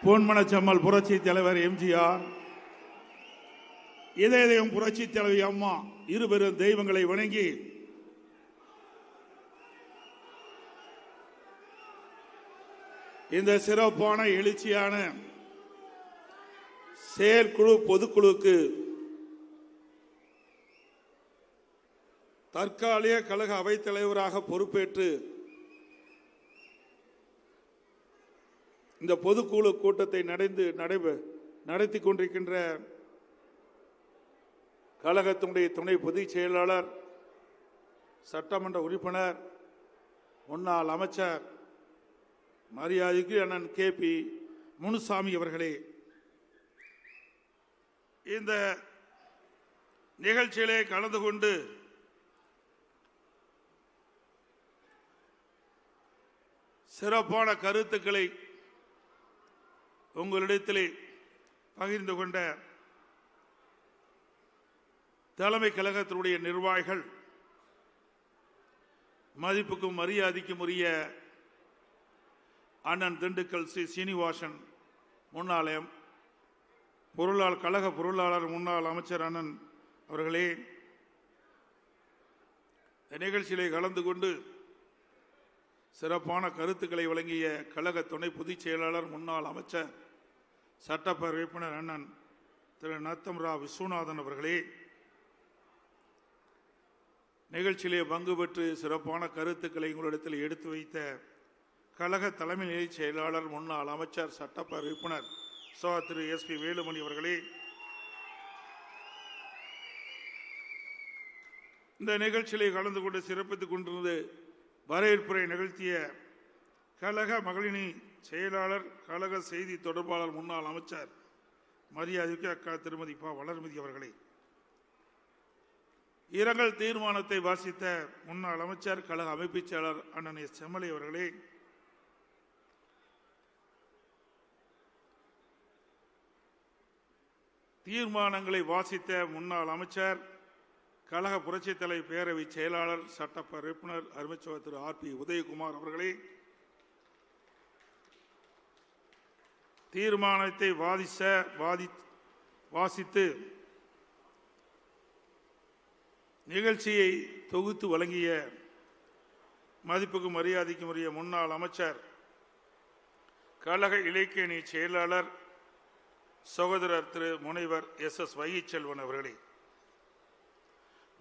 பொன்மனச்செம்மல் புரட்சி தலைவர் எம்ஜிஆர், இதயம் புரட்சி தலைவி அம்மா இருபெரும் தெய்வங்களை வணங்கி இந்த சிறப்பான எழுச்சியான செயற்குழு பொதுக்குழுக்கு தற்காலிக கழக அவைத் தலைவராக பொறுப்பேற்று இந்த பொதுக்குழு கூட்டத்தை நடத்தி கொண்டிருக்கின்ற கழகத்தினுடைய துணை பொதுச் செயலாளர், சட்டமன்ற உறுப்பினர், முன்னாள் அமைச்சர் மரியாதைக்கு அண்ணன் KP முனுசாமி அவர்களே, இந்த நிகழ்ச்சியிலே கலந்து கொண்டு சிறப்பான கருத்துக்களை உங்களிடத்திலே பகிர்ந்து கொண்ட தலைமை கழகத்தினுடைய நிர்வாகிகள், மதிப்புக்கும் மரியாதைக்கும் உரிய அண்ணன் திண்டுக்கல் சி சீனிவாசன் முன்னாள் கழக பொருளாளர், முன்னாள் அமைச்சர் அண்ணன் அவர்களே, இந்த நிகழ்ச்சியிலே கலந்து கொண்டு சிறப்பான கருத்துக்களை வழங்கிய கழக துணை பொதுச் செயலாளர், முன்னாள் அமைச்சர், சட்டப்பேரவை உறுப்பினர் அண்ணன் திரு நத்தம்ரா விஸ்வநாதன் அவர்களே, நிகழ்ச்சியிலே பங்கு பெற்று சிறப்பான கருத்துக்களை உங்களிடத்தில் எடுத்து வைத்த கழக தலைமை நிலை செயலாளர், முன்னாள் அமைச்சர், சட்டப்பேரவை உறுப்பினர் திரு SP வேலுமணி அவர்களே, இந்த நிகழ்ச்சியிலே கலந்து கொண்டு சிறப்பித்துக் கொண்டிருந்து வரவேற்புரை நிகழ்த்திய கழக மகளிணி செயலாளர், கழக செய்தி தொடர்பாளர், முன்னாள் அமைச்சர் மரியாதைக்கு அக்கா திருமதி வளர்மதி அவர்களே, இரங்கல் தீர்மானத்தை வாசித்த முன்னாள் அமைச்சர், கழக அமைப்பு செயலாளர் அண்ணன் S. செம்மலை அவர்களே, தீர்மானங்களை வாசித்த முன்னாள் அமைச்சர், கழக புரட்சி தலைவர் பேரவை செயலாளர், சட்டப்பேரவை உறுப்பினர் அருமைச்சோர் திரு RP உதயகுமார் அவர்களே, தீர்மானத்தை வாசித்து நிகழ்ச்சியை தொகுத்து வழங்கிய மதிப்புக்கும் மரியாதைக்கும் உரிய முன்னாள் அமைச்சர், கழக இலக்கிய அணி செயலாளர், சகோதரர் திரு முனைவர் SS வைகைச்செல்வன் அவர்களே,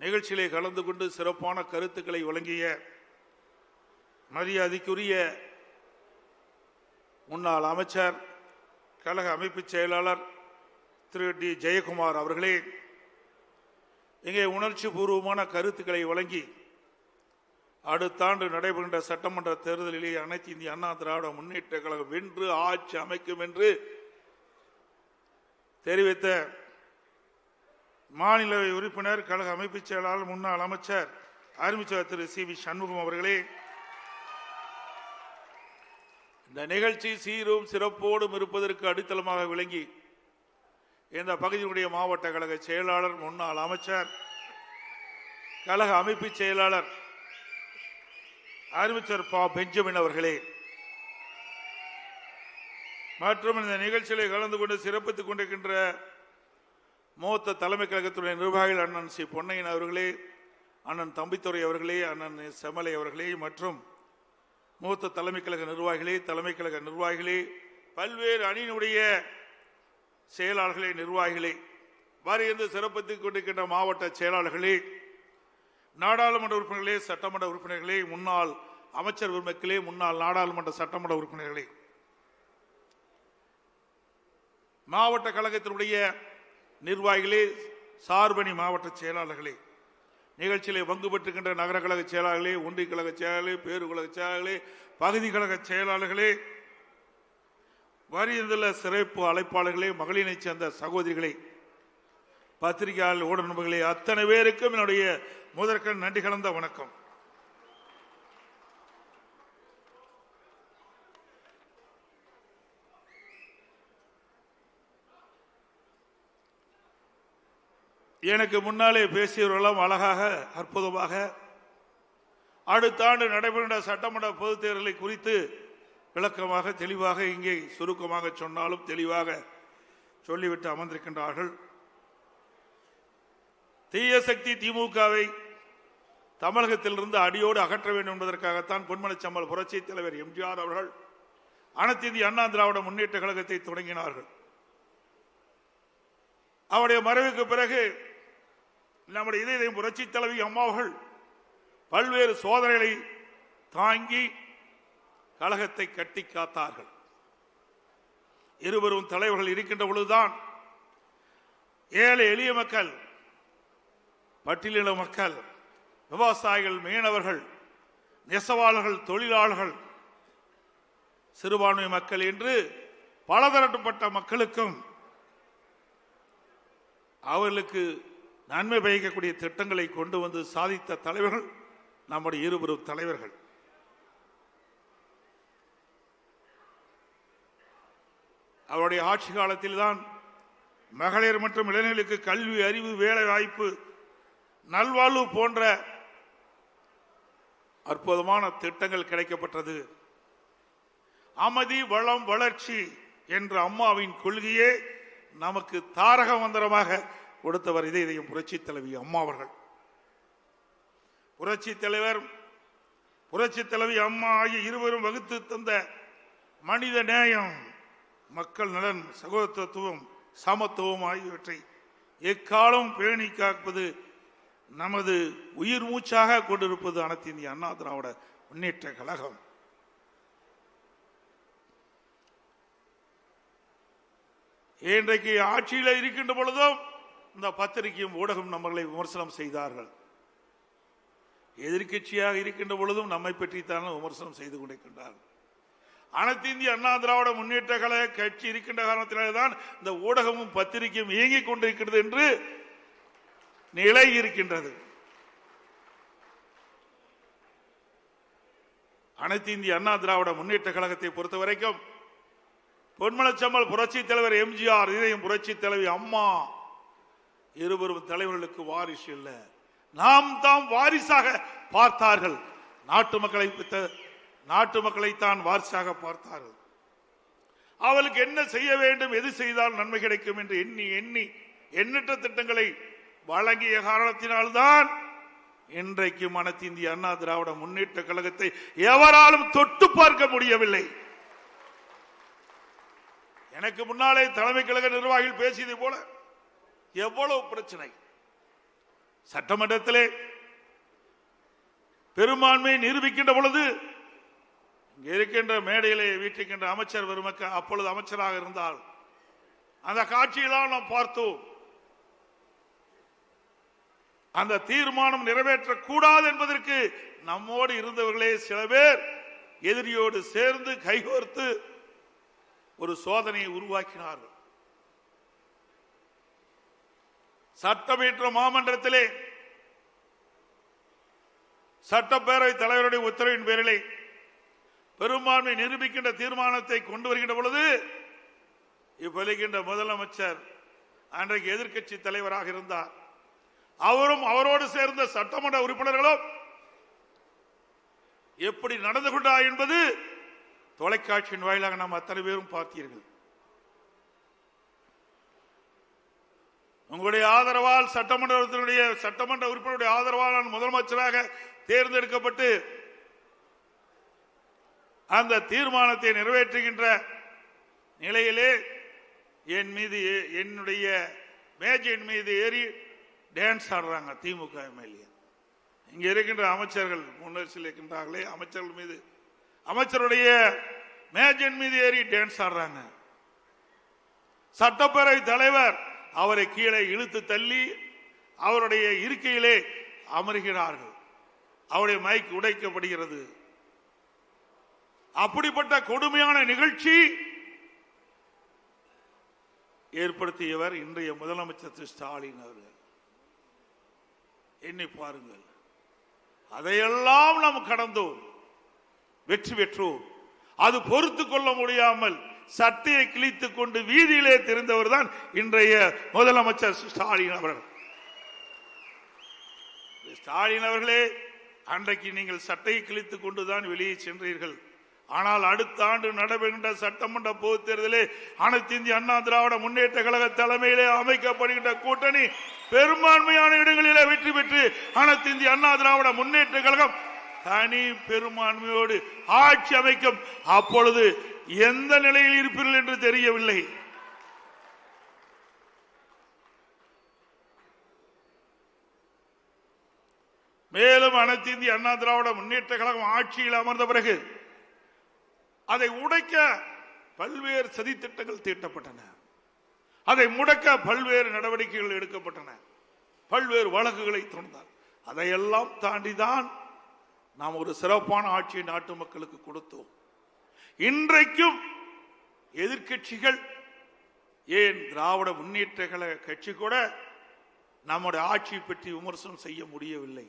நிகழ்ச்சியிலே கலந்து கொண்டு சிறப்பான கருத்துக்களை வழங்கிய மரியாதைக்குரிய முன்னாள் அமைச்சர், கழக அமைப்பு செயலாளர் திரு D. ஜெயக்குமார் அவர்களே, இங்கே உணர்ச்சி பூர்வமான கருத்துக்களை வழங்கி அடுத்த ஆண்டு நடைபெறுகின்ற சட்டமன்ற தேர்தலிலே அனைத்து இந்திய அண்ணா திராவிட முன்னேற்ற கழகம் வென்று ஆட்சி அமைக்கும் என்று தெரிவித்த மாநிலவை உறுப்பினர், கழக அமைப்பு செயலாளர், முன்னாள் அமைச்சர் அருமைச்சர் திரு CV சண்முகம் அவர்களே, இந்த நிகழ்ச்சி சீரும் சிறப்போடும் இருப்பதற்கு அடித்தளமாக விளங்கி இந்த பகுதியினுடைய மாவட்ட கழக செயலாளர், முன்னாள் அமைச்சர், கழக அமைப்பு செயலாளர் அருமைச்சர் பெஞ்சமின் அவர்களே, மற்றும் இந்த நிகழ்ச்சியிலே கலந்து கொண்டு சிறப்பித்துக் கொண்டிருக்கின்ற மூத்த தலைமை கழகத்துடைய நிர்வாகிகள் அண்ணன் சி பொன்னையன் அவர்களே, அண்ணன் தம்பித்துறை அவர்களே, அண்ணன் செம்மலை அவர்களே, மற்றும் மூத்த தலைமை கழக நிர்வாகிகளே, பல்வேறு அணியினுடைய செயலாளர்களே, நிர்வாகிகளே, வருகின்ற சிறப்பித்துக் கொண்டிருக்கின்ற மாவட்ட செயலாளர்களே, நாடாளுமன்ற உறுப்பினர்களே, சட்டமன்ற உறுப்பினர்களே, முன்னாள் அமைச்சர் பெருமக்களே, முன்னாள் நாடாளுமன்ற சட்டமன்ற உறுப்பினர்களே, மாவட்ட கழகத்தினுடைய நிர்வாகிகளே, சார்பணி மாவட்ட செயலாளர்களே, நிகழ்ச்சியிலே பங்கு பெற்றுகின்ற நகர கழக செயலாளர்களே, ஒன்றிய கழக செயலாளர்களே, பேருகழக செயலாளர்களே, பகுதி கழக செயலாளர்களே, வருகின்ற சிறப்பு அழைப்பாளர்களே, மகளிரை சேர்ந்த சகோதரிகளே, பத்திரிகையாளர், ஊடக நண்பர்களே, அத்தனை பேருக்கும் என்னுடைய முதற்கண் நன்றி கலந்த வணக்கம். எனக்கு முன்னாலே பேசியவர்களெல்லாம் அழகாக, அற்புதமாக அடுத்த ஆண்டு நடைபெறுகின்ற சட்டமன்ற பொதுத் தேர்தலை குறித்து விளக்கமாக தெளிவாக இங்கே சுருக்கமாக சொன்னாலும் தெளிவாக சொல்லிவிட்டு அமர்ந்திருக்கின்றார்கள். தீய சக்தி திமுகவை தமிழகத்திலிருந்து அடியோடு அகற்ற வேண்டும் என்பதற்காகத்தான் பொன்மனச்செம்மல் புரட்சி தலைவர் எம்ஜிஆர் அவர்கள் அனைத்து இந்திய அண்ணா திராவிட முன்னேற்ற கழகத்தை தொடங்கினார்கள். அவருடைய மறைவுக்கு பிறகு நம்முடைய இதயம் புரட்சி தலைவி அம்மா அவர்கள் பல்வேறு சோதனைகளை தாங்கி கழகத்தை கட்டி காத்தார்கள். இருவரும் தலைவர்கள் இருக்கின்ற பொழுதுதான் ஏழை எளிய மக்கள், பட்டியலின மக்கள், விவசாயிகள், மீனவர்கள், நெசவாளர்கள், தொழிலாளர்கள், சிறுபான்மை மக்கள் என்று பலதரப்பட்ட மக்களுக்கும் அவர்களுக்கு நன்மை பயக்கக்கூடிய திட்டங்களை கொண்டு வந்து சாதித்த தலைவர்கள் நம்முடைய இருவரும் தலைவர்கள். அவருடைய ஆட்சி காலத்தில் தான் மகளிர் மற்றும் இளைஞர்களுக்கு கல்வி, அறிவு, வேலை வாய்ப்பு, நல்வாழ்வு போன்ற அற்புதமான திட்டங்கள் கிடைக்கப்பட்டது. அமைதி, வளம், வளர்ச்சி என்ற அம்மாவின் கொள்கையே நமக்கு தாரக மந்திரமாக கொடுத்தவர் இதயம் புரட்சி தலைவி அம்மா அவர்கள். புரட்சி தலைவர், புரட்சி தலைவி அம்மா ஆகிய இருவரும் வகுத்து தந்த மனித நேயம், மக்கள் நலன், சகோதரத்துவம், சமத்துவம் ஆகியவற்றை எக்காலம் பேணி காப்பது நமது உயிர் மூச்சாக கொண்டிருப்பது அனைத்து இந்திய அண்ணா திராவிட முன்னேற்ற கழகம். இன்றைக்கு ஆட்சியில் இருக்கின்ற பொழுதும் இந்த பத்திரிகையும் ஊடகம் நம்மளை விமர்சனம் செய்தார்கள். எதிர்கட்சியாக இருக்கின்ற பொழுதும் நம்மை பற்றித்தான் விமர்சனம் செய்து கொண்டிருக்கின்றார்கள். அனைத்து இந்திய அண்ணா திராவிட முன்னேற்ற கழக கட்சி இருக்கின்ற காரணத்தினால்தான் இந்த ஊடகமும் பத்திரிகையும் இயங்கிக் கொண்டிருக்கிறது என்று நிலை இருக்கின்றது. அனைத்து இந்திய அண்ணா திராவிட முன்னேற்ற கழகத்தை பொறுத்த வரைக்கும் பொன்மனச்செம்மல் புரட்சி தலைவர் எம்ஜிஆர், இதயம் புரட்சி தலைவி அம்மா இருவரும் தலைவர்களுக்கு வாரிசு இல்ல, நாம் தாம் வாரிசாக பார்த்தார்கள். நாட்டு மக்களைத்தான் வாரிசாக பார்த்தார்கள். அவளுக்கு என்ன செய்ய வேண்டும், எது செய்தால் நன்மை கிடைக்கும் என்று எண்ணி எண்ணி எண்ணற்ற திட்டங்களை வழங்கிய காரணத்தினால்தான் இன்றைக்கு அனைத்து இந்திய அண்ணா திராவிட முன்னேற்ற கழகத்தை எவராலும் தொட்டு பார்க்க முடியவில்லை. எனக்கு முன்னாலே தலைமை கழக நிர்வாகிகள் பேசியது போல எவ்வளவு பிரச்சனை, சட்டமன்றத்திலே பெரும்பான்மை நிரூபிக்கின்ற பொழுது இங்கே இருக்கின்ற மேடையிலே வீட்டிருக்கின்ற அமைச்சர் பெருமக்கள் அப்பொழுது அமைச்சராக இருந்தால் அந்த காட்சியெல்லாம் நாம் பார்த்தோம். அந்த தீர்மானம் நிறைவேற்றக்கூடாது என்பதற்கு நம்மோடு இருந்தவர்களே சில பேர் எதிரியோடு சேர்ந்து கைகோர்த்து ஒரு சோதனையை உருவாக்கினார்கள். சட்டமன்ற மாமன்றத்திலே சட்டப்பேரவை தலைவருடைய உத்தரவின் பேரிலே பெரும்பான்மை நிரூபிக்கின்ற தீர்மானத்தை கொண்டு வருகின்ற பொழுது இப்ப முதலமைச்சர் அன்றைக்கு எதிர்க்கட்சி தலைவராக இருந்தார். அவரும் அவரோடு சேர்ந்த சட்டமன்ற உறுப்பினர்களும் எப்படி நடந்து கொண்டார் என்பது தொலைக்காட்சியின் வாயிலாக நாம் அத்தனை பேரும் பார்த்தீர்கள். உங்களுடைய ஆதரவால் சட்டமன்ற உறுப்பினருடைய ஆதரவால் நான் முதலமைச்சராக தேர்ந்தெடுக்கப்பட்டு அந்த தீர்மானத்தை நிறைவேற்றுகின்ற நிலையிலே என் மீது என்னுடைய மேஜையின் மீது ஏறி டான்ஸ் ஆடுறாங்க திமுக எம்எல்ஏ. இங்க இருக்கின்ற அமைச்சர்கள் முன்னரசில் இருக்கின்றார்களே, அமைச்சர்கள் மீது அமைச்சருடைய மேஜையின் மீது ஏறி டான்ஸ் ஆடுறாங்க. சட்டப்பேரவை தலைவர் அவரை கீழே இழுத்து தள்ளி அவருடைய இருக்கையிலே அமர்கிறார்கள். அவருடைய மைக் உடைக்கப்படுகிறது. அப்படிப்பட்ட கொடுமையான நிகழ்ச்சி ஏற்படுத்தியவர் இன்றைய முதலமைச்சர் திரு ஸ்டாலின் அவர்கள். எண்ணி பாருங்கள், அதையெல்லாம் நாம் கடந்தோம், வெற்றி பெற்றோம். அது பொறுத்து கொள்ள முடியாமல் சட்டையை கிழித்துக் கொண்டு வீதியிலே தெரிந்தவர் தான் இன்றைய முதலமைச்சர் ஸ்டாலின் அவர்கள். ஸ்டாலின் அவர்களே, அன்றைக்கு நீங்கள் சட்டையை கிழித்துக் கொண்டுதான் வெளியே சென்றீர்கள். ஆனால் அடுத்த ஆண்டு நடைபெறுகின்ற சட்டமன்ற பொதுத் தேர்தலில் அனைத்து இந்திய அண்ணா திராவிட முன்னேற்ற கழக தலைமையிலே அமைக்கப்படுகின்ற கூட்டணி பெரும்பான்மையான இடங்களிலே வெற்றி பெற்று அனைத்து இந்திய அண்ணா திராவிட முன்னேற்ற கழகம் தனி பெரும்பான்மையோடு ஆட்சி அமைக்கும். அப்பொழுது எந்த நிலையில் இருப்பீர்கள் என்று தெரியவில்லை. மேலும் அனைத்து இந்திய அண்ணா திராவிட முன்னேற்ற கழகம் ஆட்சியில் அமர்ந்த பிறகு அதை உடைக்க பல்வேறு சதித்திட்டங்கள் தீட்டப்பட்டன. அதை முடக்க பல்வேறு நடவடிக்கைகள் எடுக்கப்பட்டன. பல்வேறு வழக்குகளை தொடர்ந்தார். அதையெல்லாம் தாண்டிதான் நாம் ஒரு சிறப்பான ஆட்சியை நாட்டு மக்களுக்கு கொடுத்தோம். இன்றைக்கும் எதிர்கட்சிகள், ஏன் திராவிட முன்னேற்ற கழக கட்சி கூட நம்முடைய ஆட்சியை பற்றி விமர்சனம் செய்ய முடியவில்லை.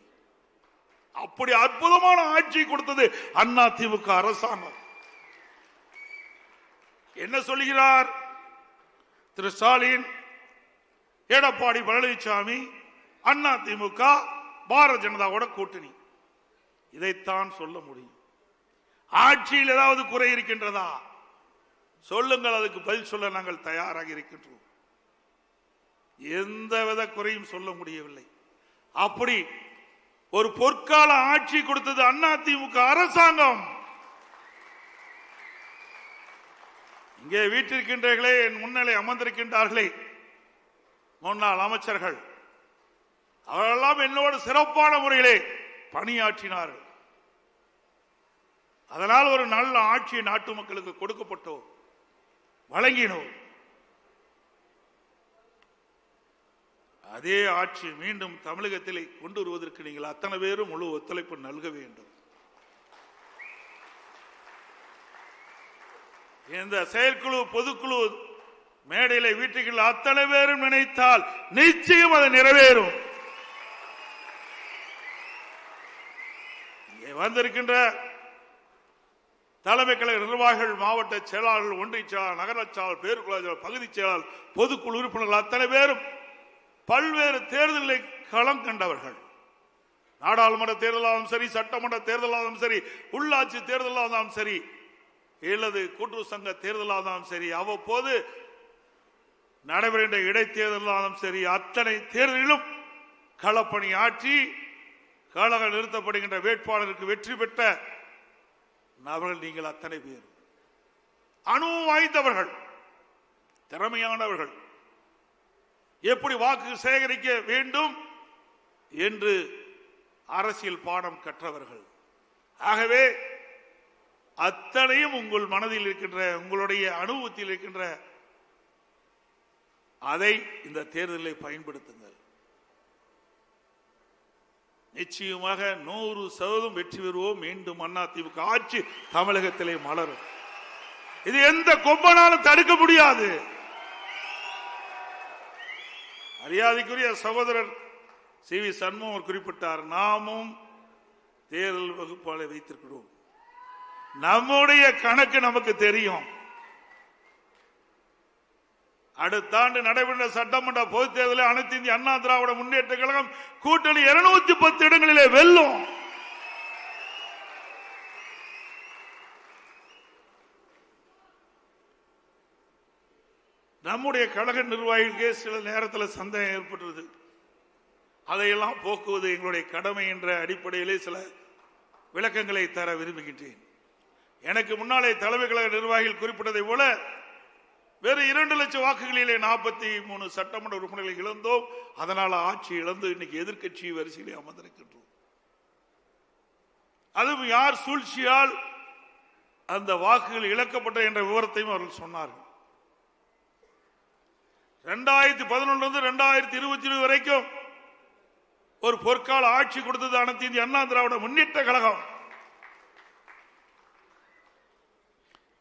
அப்படி அற்புதமான ஆட்சி கொடுத்தது அண்ணா திமுக அரசாங்கம். என்ன சொல்லுகிறார் திரு ஸ்டாலின்? எடப்பாடி பழனிசாமி, அண்ணா திமுக, பாரதிய ஜனதாவோட கூட்டணி. இதைத்தான் சொல்ல முடியும். ஆட்சியில் ஏதாவது குறை இருக்கின்றதா சொல்லுங்கள், அதுக்கு பதில் சொல்ல நாங்கள் தயாராக இருக்கின்றோம். எந்தவித குறையும் சொல்ல முடியவில்லை. அப்படி ஒரு பொற்கால ஆட்சி கொடுத்தது அண்ணா திமுக அரசாங்கம். இங்கே வீட்டிருக்கின்றீர்களே, என் முன்னிலை அமர்ந்திருக்கின்றார்களே முன்னாள் அமைச்சர்கள், அவரெல்லாம் என்னோடு சிறப்பான முறையிலே பணியாற்றினார்கள். அதனால் ஒரு நல்ல ஆட்சியை நாட்டு மக்களுக்கு கொடுக்கப்பட்டோம், வழங்கினோம். அதே ஆட்சி மீண்டும் தமிழகத்திலே கொண்டு வருவதற்கு நீங்கள் அத்தனை பேரும் முழு ஒத்துழைப்பு நல்க வேண்டும். இந்த செயற்குழு பொதுக்குழு மேடையில வீட்டுகள் அத்தனை பேரும் நினைத்தால் நிச்சயம் அது நிறைவேறும். வந்திருக்கின்ற தலைமை கழக நிர்வாகிகள், மாவட்ட செயலாளர்கள், ஒன்றிய செயலாளர், நகர செயலாளர், பேருக்குழு பகுதி செயலாளர், பொதுக்குழு உறுப்பினர்கள் அத்தனை பேரும் பல்வேறு தேர்தலை களம் கண்டவர்கள். நாடாளுமன்ற தேர்தலாலும் சரி, சட்டமன்ற தேர்தலாலும் சரி, உள்ளாட்சி தேர்தலாலும் சரி, இல்லது கூட்டுறவு சங்க தேர்தலாலும் சரி, அவ்வப்போது நடைபெறுகின்ற இடைத்தேர்தலாலும் சரி, அத்தனை தேர்தலிலும் களப்பணி ஆற்றி கழக நிறுத்தப்படுகின்ற வேட்பாளருக்கு வெற்றி பெற்ற நபர்கள் நீங்கள் அத்தனை பேர். அனுபவம் வாய்ந்தவர்கள், திறமையானவர்கள், எப்படி வாக்கு சேகரிக்க வேண்டும் என்று அரசியல் பாடம் கற்றவர்கள். ஆகவே அத்தனையும் உங்கள் மனதில் இருக்கின்ற, உங்களுடைய அனுபவத்தில் இருக்கின்ற அதை இந்த தேர்தலை பயன்படுத்துங்கள். நிச்சயமாக 100% வெற்றி பெறுவோம். மீண்டும் அதிமுக ஆட்சி தமிழகத்திலே மலரும். இது எந்த கொம்பனாலும் தடுக்க முடியாது. மரியாதைக்குரிய சகோதரர் சி வி சண்முகம் குறிப்பிட்டார், நாமும் தேர்தல் வகுப்பாளை வைத்திருக்கிறோம். நம்முடைய கணக்கு நமக்கு தெரியும். அடுத்த ஆண்டு நடைபெற்ற சட்டமன்ற பொதுத் தேர்தலில் அனைத்து இந்திய அண்ணா திராவிட முன்னேற்ற கழகம் கூட்டணி 210 இடங்களிலே வெல்லும். நம்முடைய கழக நிர்வாகிகளுக்கே சில நேரத்தில் சந்தேகம் ஏற்பட்டது. அதையெல்லாம் போக்குவது எங்களுடைய கடமை என்ற அடிப்படையிலே சில விளக்கங்களை தர விரும்புகின்றேன். எனக்கு முன்னாலே தலைமை கழக நிர்வாகிகள் குறிப்பிட்டதை போல வேறு 2 லட்சம் வாக்குகளிலே 43 சட்டமன்ற உறுப்பினர்களை இழந்தோம். அதனால ஆட்சி இழந்து இன்னைக்கு எதிர்கட்சி வரிசையிலே அமர்ந்திருக்கின்றோம். அதுவும் யார் சூழ்ச்சியால் அந்த வாக்குகள் இழக்கப்பட்ட என்ற விவரத்தையும் அவர்கள் சொன்னார்கள். 2011 2020 வரைக்கும் ஒரு பொற்கால ஆட்சி கொடுத்தது அனைத்து இந்திய அண்ணா திராவிட முன்னேற்ற கழகம்.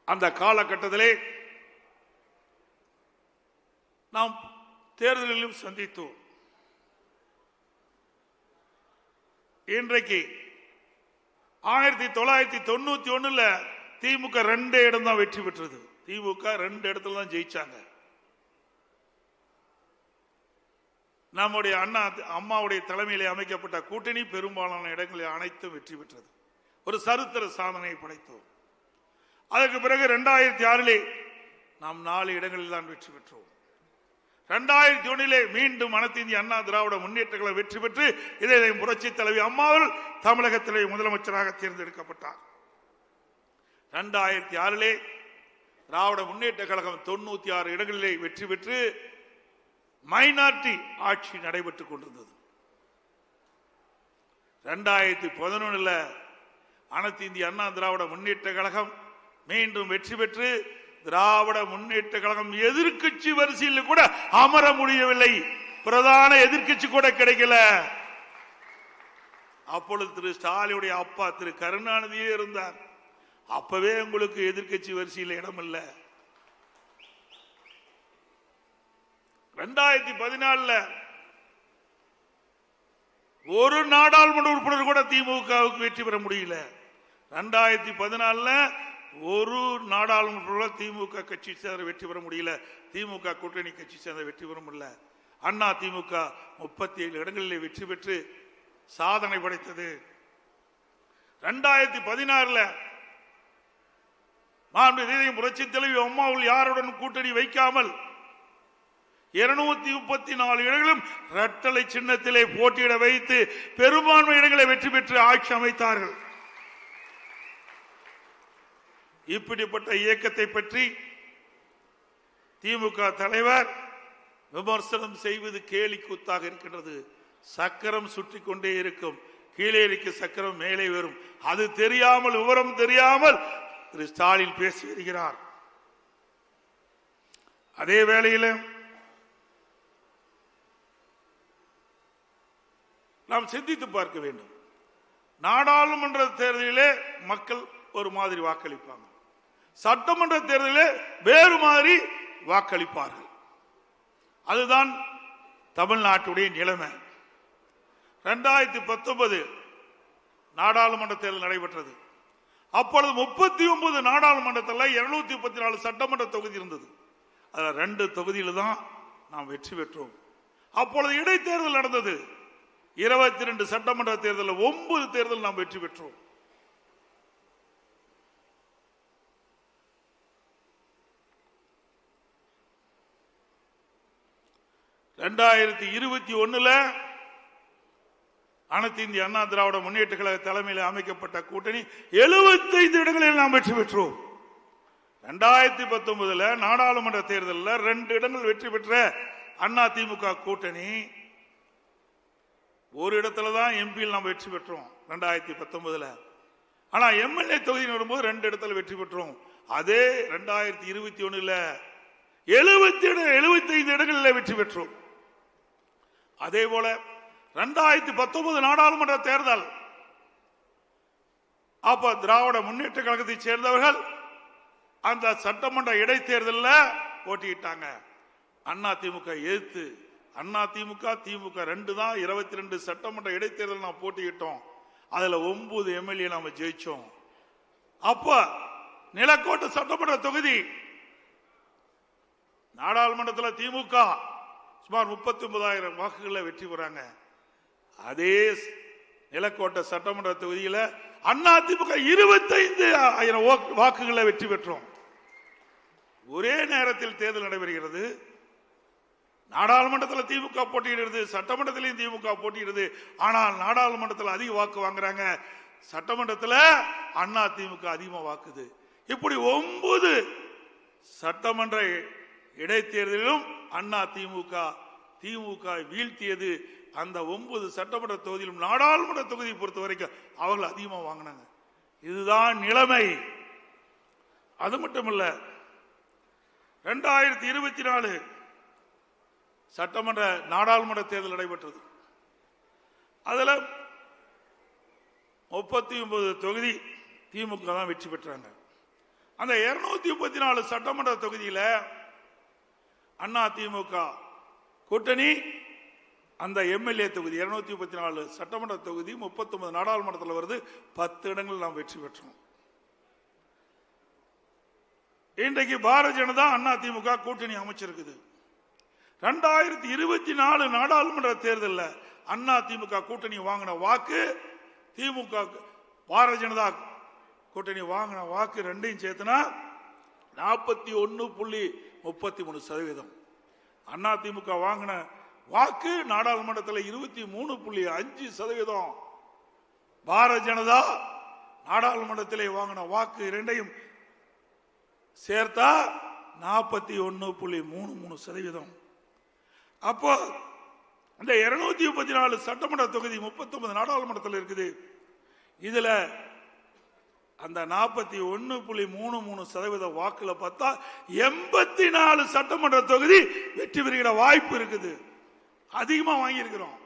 அந்த காலகட்டத்திலே நாம் தேர்தலிலும் சந்தித்தோம். இன்றைக்கு 1991 திமுக 2 இடம் தான் வெற்றி பெற்றது. திமுக 2 இடத்துல தான் ஜெயிச்சாங்க. நம்முடைய அம்மாவுடைய தலைமையிலே அமைக்கப்பட்ட கூட்டணி பெரும்பாலான இடங்களில் அனைத்தும் வெற்றி பெற்றது. ஒரு சரித்திர சாதனையை படைத்தோம். அதற்கு பிறகு 2006 நாம் 4 இடங்களில் தான் வெற்றி பெற்றோம். 2001 மீண்டும் அனைத்து இந்திய அண்ணா திராவிட முன்னேற்றங்களை வெற்றி பெற்று இதை புரட்சி தலைவி அம்மாவில் தமிழகத்திலே முதலமைச்சராக தேர்ந்தெடுக்கப்பட்டார். 2006 திராவிட முன்னேற்ற கழகம் 96 இடங்களிலே வெற்றி பெற்று மைனாரிட்டி ஆட்சி நடைபெற்றுக் கொண்டிருந்தது. 2011 அனைத்து இந்திய அண்ணா திராவிட முன்னேற்ற கழகம் மீண்டும் வெற்றி பெற்று திராவிட முன்னேற்ற கழகம் எதிர்க்கட்சி வரிசையில் கூட அமர முடியவில்லை. பிரதான எதிர்க்கட்சி கூட கிடைக்கல. அப்பொழுது திரு ஸ்டாலினுடைய அப்பா திரு கருணாநிதியே இருந்தார். அப்பவே உங்களுக்கு எதிர்க்கட்சி வரிசையில் இடம் இல்லை. 2014 ஒரு நாடாளுமன்ற உறுப்பினர் கூட திமுகவுக்கு வெற்றி பெற முடியல. 2014 ஒரு நாடாளுமன்ற திமுக கட்சி சேர்ந்த வெற்றி பெற முடியல. திமுக கூட்டணி கட்சி சேர்ந்த வெற்றி பெற முடியல. அண்ணா திமுக 37 இடங்களில் வெற்றி பெற்று சாதனை படைத்தது. 2016 புரட்சி தலைவி அம்மாவில் யாருடன் கூட்டணி வைக்காமல் 234 இடங்களும் இரட்டலை சின்னத்திலே போட்டியிட வைத்து பெரும்பான்மை இடங்களை வெற்றி பெற்று ஆட்சி அமைத்தார்கள். இப்படிப்பட்ட இயக்கத்தை பற்றி திமுக தலைவர் விமர்சனம் செய்வது கேலி கூத்தாக இருக்கின்றது. சக்கரம் சுற்றி கொண்டே இருக்கும். கீழே இருக்க சக்கரம் மேலே வரும். அது தெரியாமல், விவரம் தெரியாமல் திரு ஸ்டாலின் பேசி வருகிறார். அதே வேளையில் நாம் சிந்தித்து பார்க்க வேண்டும். நாடாளுமன்ற தேர்தலிலே மக்கள் ஒரு மாதிரி வாக்களிப்பாங்க, சட்டமன்ற தேர்தலில் வேறு மாதிரி வாக்களிப்பார்கள். அதுதான் தமிழ்நாட்டுடைய நிலைமை. 2019 நாடாளுமன்ற தேர்தல் நடைபெற்றது. அப்பொழுது 39 நாடாளுமன்றத்தில் 234 சட்டமன்ற தொகுதி இருந்தது. அதில் 2 தொகுதியில் தான் நாம் வெற்றி பெற்றோம். அப்பொழுது இடைத்தேர்தல் நடந்தது. 22 சட்டமன்ற தேர்தலில் 9 தேர்தல் நாம் வெற்றி பெற்றோம். 2021 அனைத்து இந்திய அண்ணா திராவிட முன்னேற்ற கழக தலைமையில் அமைக்கப்பட்ட கூட்டணி 75 இடங்களில் நாம் வெற்றி பெற்றோம். 2019 நாடாளுமன்ற தேர்தலில் 2 இடங்கள் வெற்றி பெற்ற அண்ணா திமுக கூட்டணி ஒரு இடத்துல தான் எம்பியில் நாம் வெற்றி பெற்றோம் 2019. ஆனா எம்எல்ஏ தொகுதி வரும்போது 2 இடத்துல வெற்றி பெற்றோம். அதே 2021 75 இடங்களில் வெற்றி பெற்றோம். அதே போல 2019 நாடாளுமன்ற தேர்தல் அப்ப திராவிட முன்னேற்ற கழகத்தை சேர்ந்தவர்கள் அந்த சட்டமன்ற இடைத்தேர்தலில் போட்டியிட்டாங்க. அண்ணா திமுக எதிர்த்து அண்ணா திமுக 2 தான் 22 சட்டமன்ற இடைத்தேர்தல் நாம் போட்டியிட்டோம். அதுல 9 எம்எல்ஏ நாம ஜெயிச்சோம். அப்ப நிலக்கோட்டை சட்டமன்ற தொகுதி நாடாளுமன்றத்தில் திமுக சுமார் 39,000 வாக்குகளை வெற்றி பெறாங்க. அதே நிலக்கோட்டை சட்டமன்ற தொகுதியில் அண்ணா திமுக 25,000 வாக்குகளை வெற்றி பெற்றோம். ஒரே நேரத்தில் தேர்தல் நடைபெறுகிறது. நாடாளுமன்றத்தில் திமுக போட்டியிடுறது, சட்டமன்றத்திலையும் திமுக போட்டியிடுது. ஆனால் நாடாளுமன்றத்தில் அதிக வாக்கு வாங்குறாங்க, சட்டமன்றத்தில் அண்ணா திமுக அதிகமா வாக்குது. இப்படி 9 சட்டமன்ற இடைத்தேர்தலிலும் அண்ணா திமுக வீழ்த்தியது. அந்த 9 சட்டமன்ற தொகுதியிலும் நாடாளுமன்ற தொகுதியை பொறுத்த வரைக்கும் அவர்கள் அதிகமாக வாங்கினாங்க. இதுதான் நிலைமை. அது மட்டுமல்ல, 2024 சட்டமன்ற நாடாளுமன்ற தேர்தல் நடைபெற்றது. அதுல 39 தொகுதி திமுக தான் வெற்றி பெற்றாங்க. அந்த 234 சட்டமன்ற தொகுதியில அண்ணா திமுக கூட்டணி அந்த எம்எல்ஏ தொகுதி 234 சட்டமன்ற தொகுதி 39 நாடாளுமன்றத்தில் வருது. 10 இடங்கள் நாம் வெற்றி பெற்றோம். இன்றைக்கு பாரதிய ஜனதா அண்ணா திமுக கூட்டணி அமைச்சிருக்குது. 2024 நாடாளுமன்ற தேர்தலில் அண்ணா திமுக கூட்டணி வாங்கின வாக்கு திமுக பாரதிய ஜனதா கூட்டணி வாங்கின வாக்கு ரெண்டையும் சேர்த்துனா 41.33%. அதிமுக வாங்கின வாக்கு நாடாளுமன்றத்தில் 23.5%. பாரதிய ஜனதா நாடாளுமன்றத்திலே வாங்கின வாக்கு இரண்டையும் சேர்த்தா 41.33%. அப்போ இந்த 234 சட்டமன்ற தொகுதி 39 நாடாளுமன்றத்தில் இருக்குது. இதுல அந்த 41.33% வாக்குல பார்த்தா 84 சட்டமன்ற தொகுதி வெற்றி பெறுகிற வாய்ப்பு இருக்குது. அதிகமா வாங்கியிருக்கிறோம்.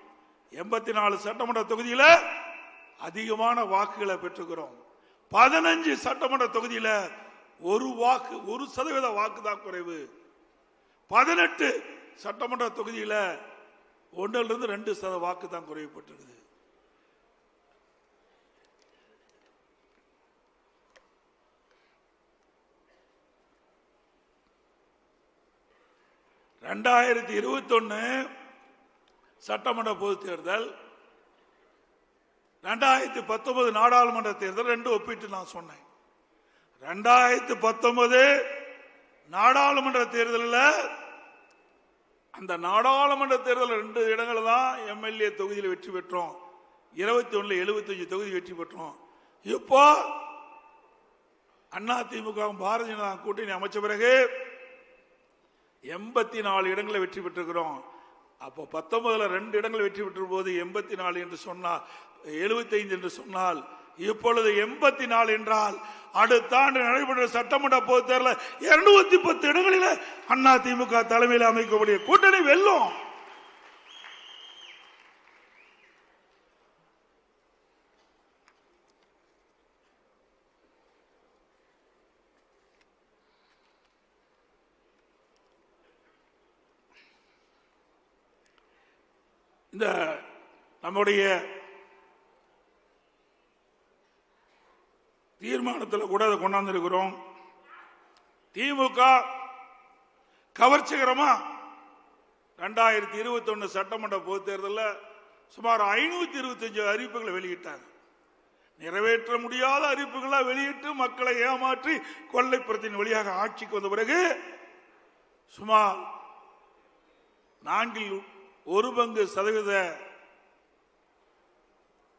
84 சட்டமன்ற தொகுதியில அதிகமான வாக்குகளை பெற்றுக்கிறோம். 15 சட்டமன்ற தொகுதியில 1% வாக்கு தான் குறைவு. 18 சட்டமன்ற தொகுதியில 1-2% வாக்கு தான் குறைவுபட்டிருக்குது. சட்டமன்ற பொது தேர்தல், 2019 நாடாளுமன்ற தேர்தல் ரெண்டு ஒப்பிட்டு நான் சொன்னேன். 2019 நாடாளுமன்ற தேர்தலில் அந்த நாடாளுமன்ற தேர்தல் 2 இடங்கள் தான் எம்எல்ஏ தொகுதியில் வெற்றி பெற்றோம். 21 75 தொகுதி வெற்றி பெற்றோம். இப்போ அதிமுக பாரதிய ஜனதா கூட்டணி அமைச்ச பிறகு 84 இடங்களை வெற்றி பெற்றிருக்கிறோம். அப்போ 19 2 இடங்கள் வெற்றி பெற்ற போது 84 என்று சொன்னால் 75 என்று சொன்னால் இப்பொழுது 84 என்றால் அடுத்த ஆண்டு நடைபெற்ற சட்டமன்ற பொது தேர்தல் 210 இடங்களில் அதிமுக தலைமையில் அமைக்கக்கூடிய கூட்டணி வெல்லும். இந்த நம்முடைய தீர்மானத்தில் கூட அதை கொண்டாந்துருக்கிறோம். திமுக கவர்ச்சிகரமா 2021 சட்டமன்ற பொது தேர்தலில் சுமார் 525 அறிவிப்புகளை வெளியிட்டாங்க. நிறைவேற்ற முடியாத அறிவிப்புகளை வெளியிட்டு மக்களை ஏமாற்றி கொள்ளைப்புறத்தின் வழியாக ஆட்சிக்கு வந்த பிறகு சுமார் 4%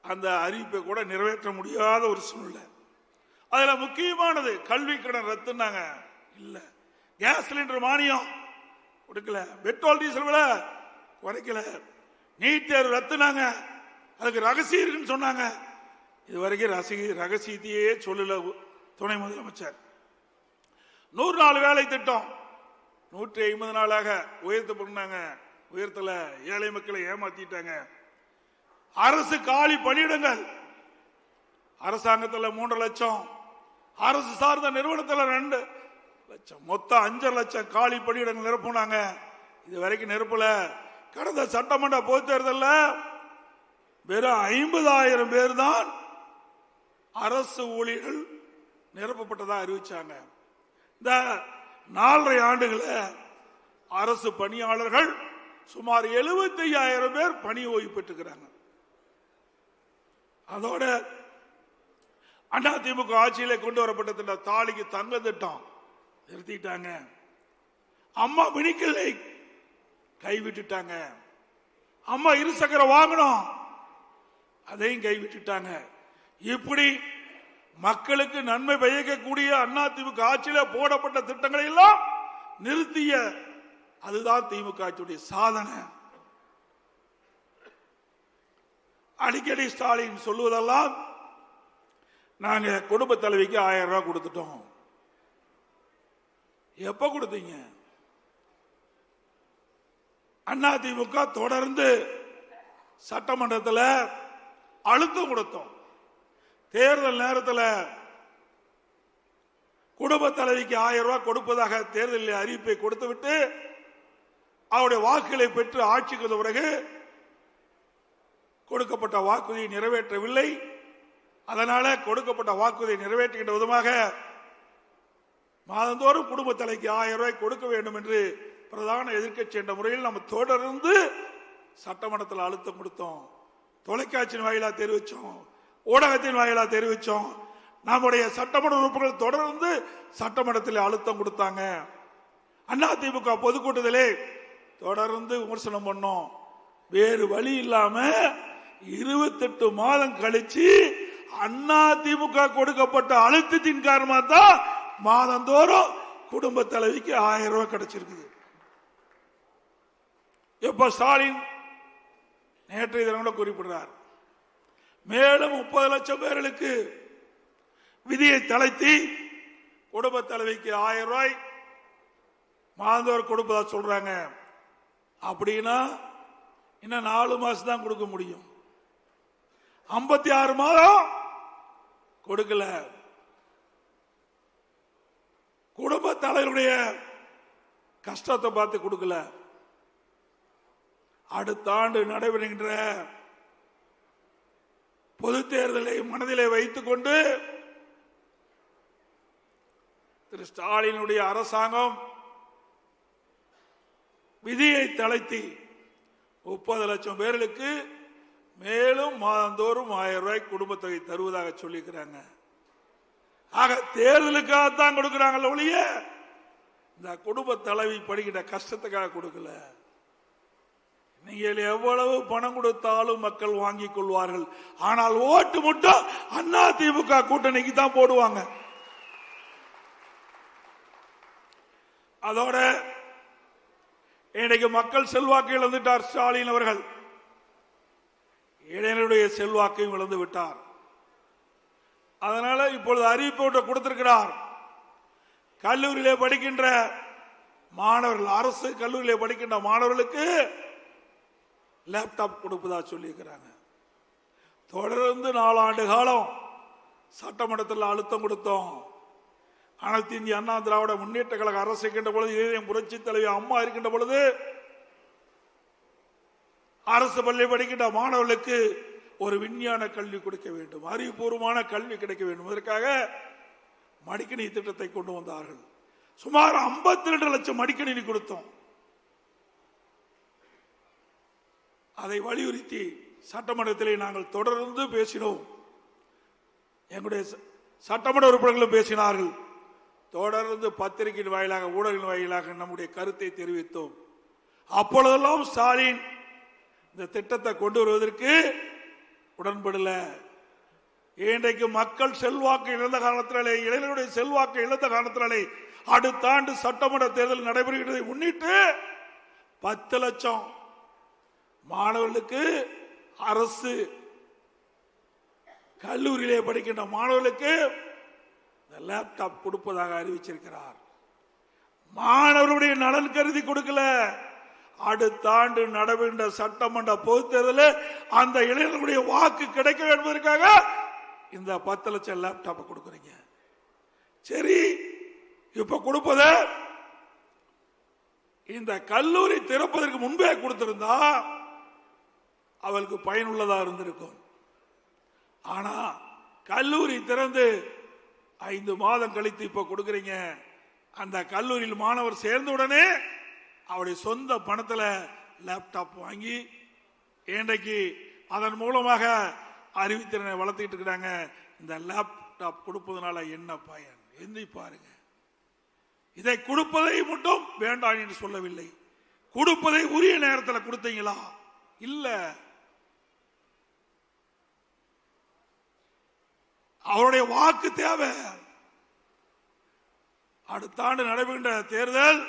அந்த அறிவிப்பை கூட நிறைவேற்ற முடியாத ஒரு சூழ்நிலை. அதுல முக்கியமானது கல்வி கடன் ரத்துனாங்க, இல்ல கேஸ் சிலிண்டர் மானியம் கொடுக்கல, பெட்ரோல் டீசல் விலை குறைக்கல, நீட் தேர்வு ரத்துனாங்க, அதுக்கு ரகசியம் இருக்குன்னு சொன்னாங்க. இதுவரைக்கும் ரகசியத்தையே சொல்லல துணை முதலமைச்சர். 100 நாள் வேலை திட்டம் 150 நாளாக உயர்த்த பண்ணாங்க, உயர்த்தல, ஏழை மக்களை ஏமாத்திட்டாங்க. அரசு காலி பணியிடங்கள் அரசாங்கத்தில் 3 லட்சம், அரசு சார்ந்த நிறுவனத்தில் 2 லட்சம், மொத்தம் 5 லட்சம் காலி பணியிடங்கள் நிரப்புனாங்க. இது வரைக்கும் நிரப்பல. கடந்த சட்டமன்ற பொது தேர்தலில் வெறும் 50,000 பேர் தான் அரசு ஊழியர்கள் நிரப்பப்பட்டதா அறிவிச்சாங்க. இந்த 4.5 ஆண்டுகள அரசு பணியாளர்கள் சுமார் 75,000 பேர் பணி ஓய்வு பெற்றுக்கிறாங்க. அதோட அதிமுக ஆட்சியில கொண்டு வரப்பட்ட திட்டம் தாலிக்கு தங்க திட்டம் நிறுத்திட்டாங்க. அம்மா மினிக்கலை கைவிட்டுட்டாங்க. அம்மா இருசக்கர வாகனம் அதையும் கைவிட்டுட்டாங்க. இப்படி மக்களுக்கு நன்மை பயக்கக்கூடிய அதிமுக ஆட்சியில போடப்பட்ட திட்டங்களை எல்லாம் நிறுத்திய அதுதான் திமுக ஆட்சியுடைய சாதனை. அடிக்கடி ஸ்டாலின் சொல்லுவதெல்லாம் நாங்க குடும்ப தலைவிக்கு 1000 ரூபாய் கொடுத்துட்டோம். எப்ப கொடுத்தீங்க? அதிமுக தொடர்ந்து சட்டமன்றத்தில் அழுத்தம் கொடுத்தோம். தேர்தல் நேரத்தில் குடும்ப தலைவிக்கு 1000 ரூபாய் கொடுப்பதாக தேர்தலில் அறிவிப்பை கொடுத்துவிட்டு அவருடைய வாக்குகளை பெற்று ஆட்சிக்கு வந்த பிறகு கொடுக்கப்பட்ட வாக்குறுதியை நிறைவேற்றவில்லை. அதனால கொடுக்கப்பட்ட வாக்குறுதியை நிறைவேற்றுகின்ற விதமாக மாதந்தோறும் குடும்ப தலைக்கு 1000 ரூபாய் கொடுக்க வேண்டும் என்று பிரதான எதிர்க்கட்சி என்ற முறையில் நம்ம தொடர்ந்து சட்டமன்றத்தில் அழுத்தம் கொடுத்தோம். தொலைக்காட்சியின் வாயிலா தெரிவிச்சோம், ஊடகத்தின் வாயிலா தெரிவிச்சோம். நம்முடைய சட்டமன்ற உறுப்பினர்கள் தொடர்ந்து சட்டமன்றத்தில் அழுத்தம் கொடுத்தாங்க. அதிமுக பொதுக்கூட்டத்திலே தொடர்ந்து விமர்சனம் பண்ணோம். வேறு வழி இல்லாம 28 மாதம் கழிச்சு அதிமுக கொடுக்கப்பட்ட அழுத்தத்தின் காரணமாக தான் மாதந்தோறும் குடும்ப தலைவிக்கு 1000 ரூபாய் கிடைச்சிருக்குது. இப்ப ஸ்டாலின் நேற்றைய தினம் கூட குறிப்பிடுறார், மேலும் 30 லட்சம் பேர்களுக்கு விதியை தளர்த்தி குடும்ப தலைவிக்கு 1000 ரூபாய் மாதந்தோறும் கொடுப்பதா சொல்றாங்க. அப்படின்னா இன்னும் 4 மாசம் தான் கொடுக்க முடியும். 56 மாதம் கொடுக்கல. குடும்ப தலைவருடைய கஷ்டத்தை பார்த்து கொடுக்கல. அடுத்த ஆண்டு நடைபெறுகின்ற பொது தேர்தலை மனதிலே வைத்துக் கொண்டு திரு ஸ்டாலினுடைய அரசாங்கம் விதியை தளர்த்தி 30 லட்சம் பேர்களுக்கு மேலும் மாதந்தோறும் 1000 ரூபாய் குடும்ப தொகை தருவதாக சொல்லியிருக்கிறாங்க. ஆக தேர்தலுக்காகத்தான் கொடுக்கிறாங்க ஒழிய இந்த குடும்ப தலைவி படுகின்ற கஷ்டத்துக்காக கொடுக்கல. நீங்கள் எவ்வளவு பணம் கொடுத்தாலும் மக்கள் வாங்கிக் கொள்வார்கள். ஆனால் ஓட்டு மட்டும் அதிமுக கூட்டணிக்கு தான் போடுவாங்க. அதோட இன்றைக்கு மக்கள் செல்வாக்கு இழந்துட்டார் ஸ்டாலின் அவர்கள். இளைஞருடைய செல்வாக்கையும் இழந்து விட்டார். அதனால இப்பொழுது அறிவிப்பு கொடுத்திருக்கிறார். கல்லூரியிலே படிக்கின்ற மாணவர்கள், அரசு கல்லூரியிலே படிக்கின்ற மாணவர்களுக்கு லேப்டாப் கொடுப்பதா சொல்லியிருக்கிறாங்க. தொடர்ந்து 4 ஆண்டு காலம் சட்டமன்றத்தில் அழுத்தம் கொடுத்தோம். அனைத்து இந்திய அண்ணா திராவிட முன்னேற்ற கழக அரசு இருக்கின்ற பொழுது, புரட்சி தலைவி அம்மா இருக்கின்ற பொழுது அரசு பள்ளி படிக்கின்ற மாணவர்களுக்கு ஒரு விஞ்ஞான கல்வி கொடுக்க வேண்டும், அறிவுபூர்வமான கல்வி கிடைக்க வேண்டும். அதற்காக மடிக்கணினி திட்டத்தை கொண்டு வந்தார்கள். சுமார் 52 லட்சம் மடிக்கணினி கொடுத்தோம். அதை வலியுறுத்தி சட்டமன்றத்திலே நாங்கள் தொடர்ந்து பேசினோம். எங்களுடைய சட்டமன்ற உறுப்பினர்களும் பேசினார்கள். தொடர்ந்து பத்திரிகையின் வாயிலாக, ஊடகங்களின் வாயிலாக நம்முடைய கருத்தை தெரிவித்தோம். அப்பொழுதெல்லாம் ஸ்டாலின் இந்த திட்டத்தை கொண்டு வருவதற்கு உடன்படல. இன்றைக்கு மக்கள் செல்வாக்கு இழந்த காரணத்தினாலே, இளைஞருடைய செல்வாக்கு இழந்த காரணத்தினாலே அடுத்த ஆண்டு சட்டமன்ற தேர்தல் நடைபெறுகிறதை முன்னிட்டு 10 லட்சம் மாணவர்களுக்கு, அரசு கல்லூரியிலே படிக்கின்ற மாணவர்களுக்கு லேப்டாப் கொடுப்பதாக அறிவிச்சிருக்கிறார். மாணவர்களுடைய நலன் கருதி கொடுக்கல. அடுத்த ஆண்டு நடைபெறுகின்ற சட்டமன்ற பொது தேர்தலில் அந்த இளைஞர்களுடைய வாக்கு கிடைக்க என்பதற்காக இந்த 10 லட்சம் லேப்டாப் கொடுக்குறீங்க. சரி, இப்ப கொடுப்பத இந்த கல்லூரி திறப்பதற்கு முன்பே கொடுத்திருந்தா அவளுக்கு பயனுள்ளதா இருந்திருக்கும். ஆனா கல்லூரி திறந்து 5 மாதம் கழித்து இப்ப கொடுக்கிறீங்க. அந்த கல்லூரியில் மாணவர் சேர்ந்த உடனே அவருடைய சொந்த பணத்தில் லேப்டாப் வாங்கி இன்றைக்கு அதன் மூலமாக அறிவுத்திறனை வளர்த்துக்கிட்டு இருக்கிறாங்க. இந்த லேப்டாப் கொடுப்பதனால என்ன பயன்? எந்தி பாருங்க. இதை கொடுப்பதை மட்டும் வேண்டாம் என்று சொல்லவில்லை. கொடுப்பதை உரிய நேரத்தில் கொடுத்தீங்களா? இல்ல. அவருடைய வாக்கு தேவை. அடுத்த ஆண்டு நடைபெறுகின்ற தேர்தல்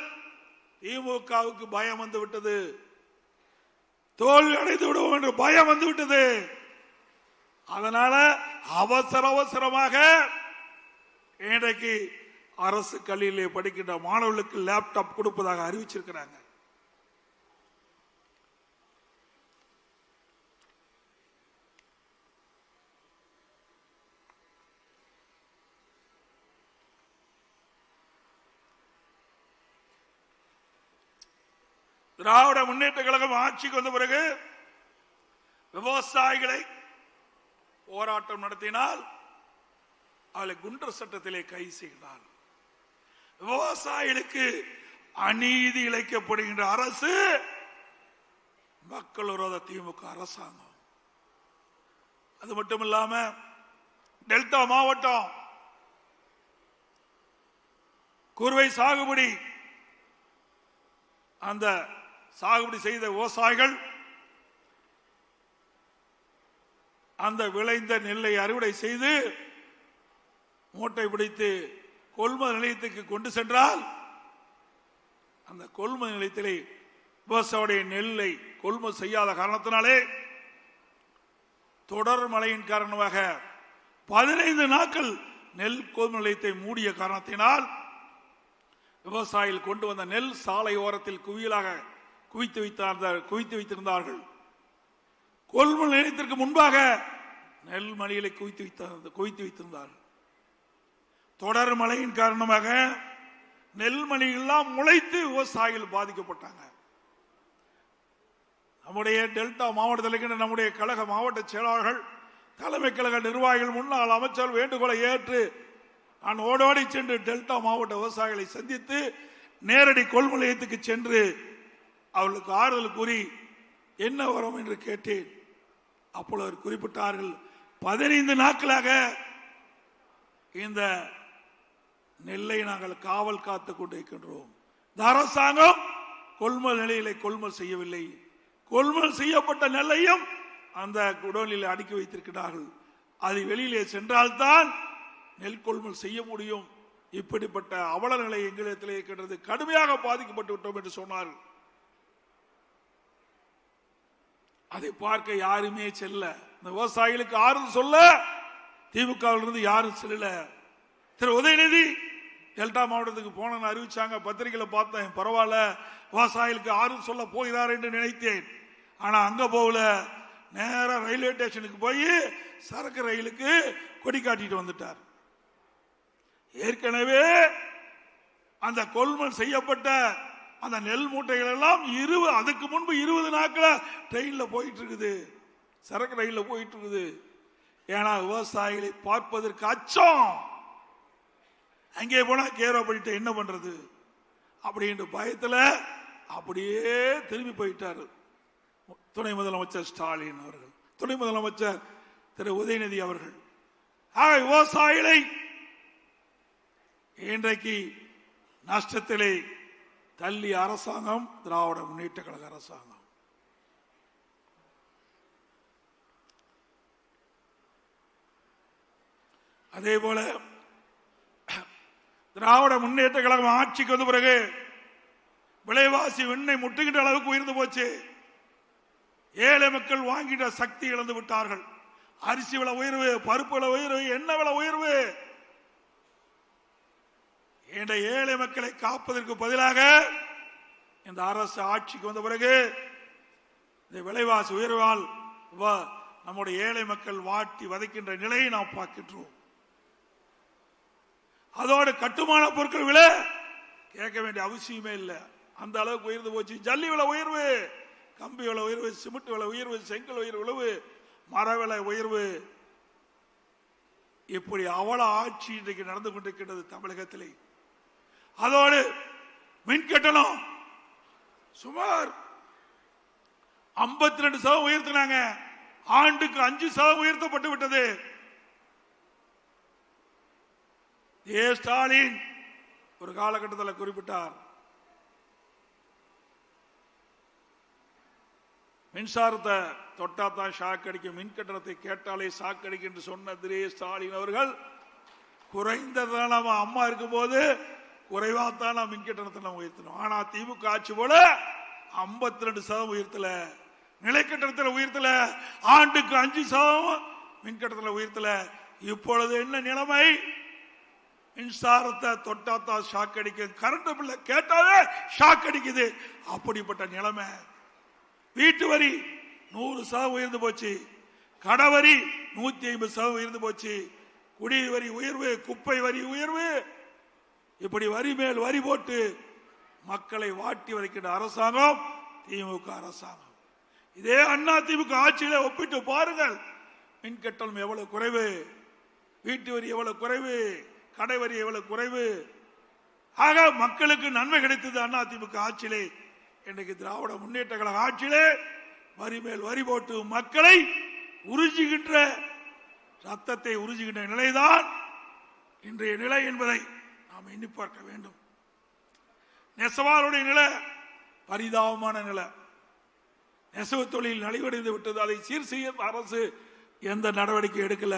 திமுகவுக்கு பயம் வந்து விட்டது, தோல்வி அடைந்து விடுவோம் என்று பயம் வந்து விட்டது. அதனால அவசரமாக இன்றைக்கு அரசு கல்வியிலே படிக்கின்ற மாணவர்களுக்கு லேப்டாப் கொடுப்பதாக அறிவிச்சிருக்கிறாங்க. திராவிட முன்னேற்ற கழகம் ஆட்சிக்கு வந்த பிறகு விவசாயிகளை போராட்டம் நடத்தினால் அவளை குண்டர் சட்டத்திலே கைது செய்கிறார். விவசாயிகளுக்கு அநீதி இழைக்கப்படுகின்ற அரசு மக்கள் விரோத திமுக அரசாங்கம். அது மட்டும் இல்லாம டெல்டா மாவட்டம் குறுவை சாகுபடி அந்த சாகுபடி செய்த விவசாயிகள் அந்த விளைந்த நெல்லை அறுவடை செய்து மூட்டை பிடித்து கொள்முதல் நிலையத்துக்கு கொண்டு சென்றால் அந்த கொள்முதல் நிலையத்திலே விவசாயியுடைய நெல்லை கொள்முதல் செய்யாத காரணத்தினாலே தொடர் மழையின் காரணமாக 15 நாட்கள் நெல் கொள்முதல் நிலையத்தை மூடிய காரணத்தினால் விவசாயிகள் கொண்டு வந்த நெல் சாலை ஓரத்தில் குவியலாக குவித்து வைத்திருந்தார்கள். கொள்முதல் நிலையத்திற்கு முன்பாக நெல் மணிகளை குவித்து வைத்திருந்தார்கள். தொடர் மழையின் காரணமாக நெல்மணி எல்லாம் முளைத்து விவசாயிகள் பாதிக்கப்பட்டாங்க. நம்முடைய டெல்டா மாவட்டத்தில் இருக்கின்ற நம்முடைய கழக மாவட்ட செயலாளர்கள், தலைமை கழக நிர்வாகிகள், முன்னாள் அமைச்சர் வேண்டுகோளை ஏற்று நான் ஓடோடி சென்று டெல்டா மாவட்ட விவசாயிகளை சந்தித்து நேரடி கொள்முதல் நிலையத்துக்கு சென்று அவர்களுக்கு ஆறுதல் கூறி என்ன வரும் என்று கேட்டேன். அப்பொழுது குறிப்பிட்டார்கள், 15 நாட்களாக இந்த நெல்லை நாங்கள் காவல் காத்துக் கொண்டிருக்கின்றோம். இந்த அரசாங்கம் கொள்முதல் நிலையிலே கொள்முதல் செய்யவில்லை. கொள்முதல் செய்யப்பட்ட நெல்லையும் அந்த குடோனில் அடுக்கி வைத்திருக்கிறார்கள். அது வெளியிலே சென்றால்தான் நெல் கொள்முதல் செய்ய முடியும். இப்படிப்பட்ட அவல நிலை எங்களிடத்தில் இருக்கின்றது. கடுமையாக பாதிக்கப்பட்டு விட்டோம் என்று சொன்னார்கள். அதை பார்க்க யாருமே செல்ல, இந்த விவசாயிகளுக்கு ஆறுதல் சொல்ல திமுகவிலிருந்து யாரும் செல்லல. திரு உதயநிதி டெல்டா மாவட்டத்துக்கு போன அறிவிச்சாங்க, பத்திரிகையில பார்த்தேன். பரவாயில்ல, விவசாயிகளுக்கு ஆறுதல் சொல்ல போகிறார் என்று நினைத்தேன். ஆனா அங்க போகல, நேர ரயில்வே ஸ்டேஷனுக்கு போய் சரக்கு ரயிலுக்கு கொடி காட்டிட்டு வந்துட்டார். ஏற்கனவே அந்த கொள்முதல் செய்யப்பட்ட அந்த நெல் மூட்டைகள் எல்லாம் அதுக்கு முன்பு 20 நாட்கள் ட்ரெயின்ல போயிட்டு இருக்குது, சரக்கு ரயில்ல போயிட்டு இருக்குது. ஏன்னா விவசாயிகளை பார்ப்பதற்கு அச்சம். அங்கே போனா கேரோ பண்ணிட்டு என்ன பண்றது அப்படின்ற பயத்துல அப்படியே திரும்பி போயிட்டாரு துணை முதலமைச்சர் ஸ்டாலின் அவர்கள், துணை முதலமைச்சர் திரு உதயநிதி அவர்கள். விவசாயிகளை இன்றைக்கு நஷ்டத்திலே தள்ளிய அரசாங்கம் திராவிட முன்னேற்ற கழக அரசாங்கம். அதே போல திராவிட முன்னேற்ற கழகம் ஆட்சிக்கு வந்த பிறகு விலைவாசி விண்ணை முட்டுகின்ற அளவுக்கு உயர்ந்து போச்சு. ஏழை மக்கள் வாங்கிட்ட சக்தி இழந்து விட்டார்கள். அரிசி விலை உயர்வு, பருப்பு விலை உயர்வு, எண்ணெய் விலை உயர்வு. என்ற ஏழை மக்களை காப்பதற்கு பதிலாக இந்த அரசு ஆட்சிக்கு வந்த பிறகு இந்த விலைவாசி உயர்வால் நம்முடைய ஏழை மக்கள் வாட்டி வதைக்கின்ற நிலையை நாம் பார்க்கின்றோம். அதோடு கட்டுமான பொருட்கள் விலை கேட்க வேண்டிய அவசியமே இல்லை, அந்த அளவுக்கு உயர்ந்து போச்சு. ஜல்லி விலை உயர்வு, கம்பி விலை உயர்வு, சிமெண்ட் விலை உயர்வு, செங்கல் உயர்வு, மர விலை உயர்வு. இப்படி அவல ஆட்சி இன்றைக்கு நடந்து கொண்டிருக்கிறது தமிழகத்திலே. அதோடு மின் கட்டணம் சுமார் 52% உயர்த்தினாங்க. ஆண்டுக்கு 5% உயர்த்தப்பட்டு விட்டது. ஸ்டாலின் ஒரு காலகட்டத்தில் குறிப்பிட்டார், மின்சாரத்தை தொட்டாத்தான் ஷாக் அடிக்கும், மின் கட்டணத்தை கேட்டாலே ஷாக் அடிக்கும் என்று சொன்ன திரு ஸ்டாலின் அவர்கள் குறைந்ததான் நம்ம அம்மா இருக்கும் போது குறைவாத்தான் நாம் மின் கட்டணத்தை நாம் உயர்த்தணும். ஆனா திமுக ஆட்சி போல 52% உயர்த்தல, நிலை கட்டணத்தில் உயர்த்தல, ஆண்டுக்கு 5% மின் கட்டணத்தில் உயர்த்தல. இப்பொழுது என்ன நிலைமை? மின்சாரத்தை தொட்டாத்தா ஷாக் அடிக்கும், கரண்ட் பில்ல கேட்டாலே ஷாக் அடிக்குது. அப்படிப்பட்ட நிலைமை. வீட்டு வரி 100% உயர்ந்து போச்சு, கடவரி 150% உயர்ந்து போச்சு, குடிநீர் வரி உயர்வு, குப்பை வரி உயர்வு. இப்படி வரி மேல் வரி போட்டு மக்களை வாட்டி வதைக்கின்ற அரசாங்கம் திமுக அரசாங்கம். இதே அண்ணா திமுக ஆட்சியில ஒப்பிட்டு பாருங்கள், மின் கட்டணம் எவ்வளவு குறைவு, வீட்டு வரி எவ்வளவு குறைவு, கடை வரி எவ்வளவு குறைவு. ஆக மக்களுக்கு நன்மை கிடைத்தது அண்ணா திமுக ஆட்சியிலே. இன்றைக்கு திராவிட முன்னேற்ற கழக ஆட்சியிலே வரி மேல் வரி போட்டு மக்களை உறிஞ்சுகின்ற, ரத்தத்தை உறிஞ்சுகின்ற நிலைதான் இன்றைய நிலை என்பதை நாம் எண்ணி பார்க்க வேண்டும். நெசவாளுடைய நிலை பரிதாபமான நிலை. நெசவு தொழில் நலிவடைந்து விட்டது. அதை சீர் செய்ய அரசு எந்த நடவடிக்கை எடுக்கல.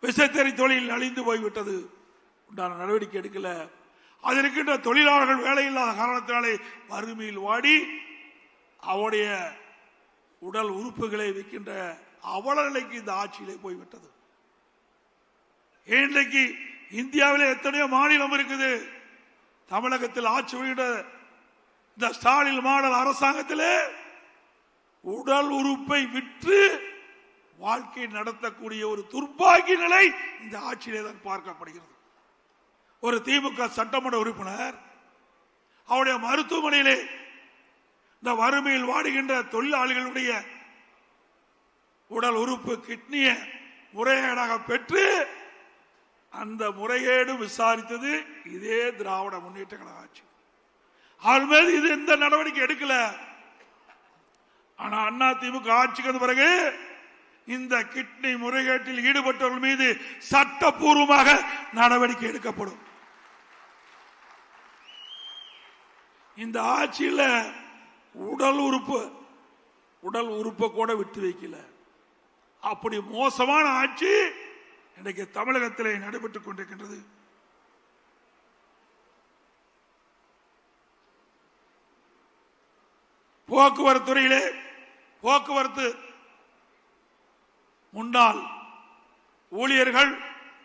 விசைத்தறி தொழில் அழிந்து போய்விட்டது, உண்டான நடவடிக்கை எடுக்கல. அது இருக்கின்ற தொழிலாளர்கள் வேலையில்லாத காரணத்தினாலே வறுமையில் வாடி அவருடைய உடல் உறுப்புகளை விற்கின்ற அவல நிலைக்கு இந்த ஆட்சியிலே போய்விட்டது. இன்றைக்கு இந்தியாவிலே எத்தனையோ மாநிலம் இருக்குது. தமிழகத்தில் ஆட்சி வருகின்ற இந்த ஸ்டாலின் மாடல் அரசாங்கத்திலே உடல் உறுப்பை விற்று வாழ்க்கை நடத்தக்கூடிய ஒரு துர்பாகிய நிலை இந்த ஆட்சியிலே தான் பார்க்கப்படுகிறது. ஒரு திமுக சட்டமன்ற உறுப்பினர் அவருடைய மருத்துவமனையிலே இந்த வறுமையில் வாடுகின்ற தொழிலாளிகளுடைய உடல் உறுப்பு கிட்னியை முறைகேடாக பெற்று அந்த முறைகேடு விசாரித்தது இதே திராவிட முன்னேற்ற கழக ஆட்சி. அவர் மீது இது எந்த நடவடிக்கை எடுக்கல. ஆனா அண்ணா திமுக ஆட்சிக்கு வந்த பிறகு இந்த கிட்னி முறைகேட்டில் ஈடுபட்டவர்கள் மீது சட்டப்பூர்வமாக நடவடிக்கை எடுக்கப்படும். இந்த ஆட்சியில் உடல் உறுப்பை கூட விட்டு வைக்கல. அப்படி மோசமான ஆட்சி இன்றைக்கு தமிழகத்திலே நடைபெற்றுக் கொண்டிருக்கின்றது. போக்குவரத்து துறையிலே போக்குவரத்து முன்னாள் ஊழியர்கள்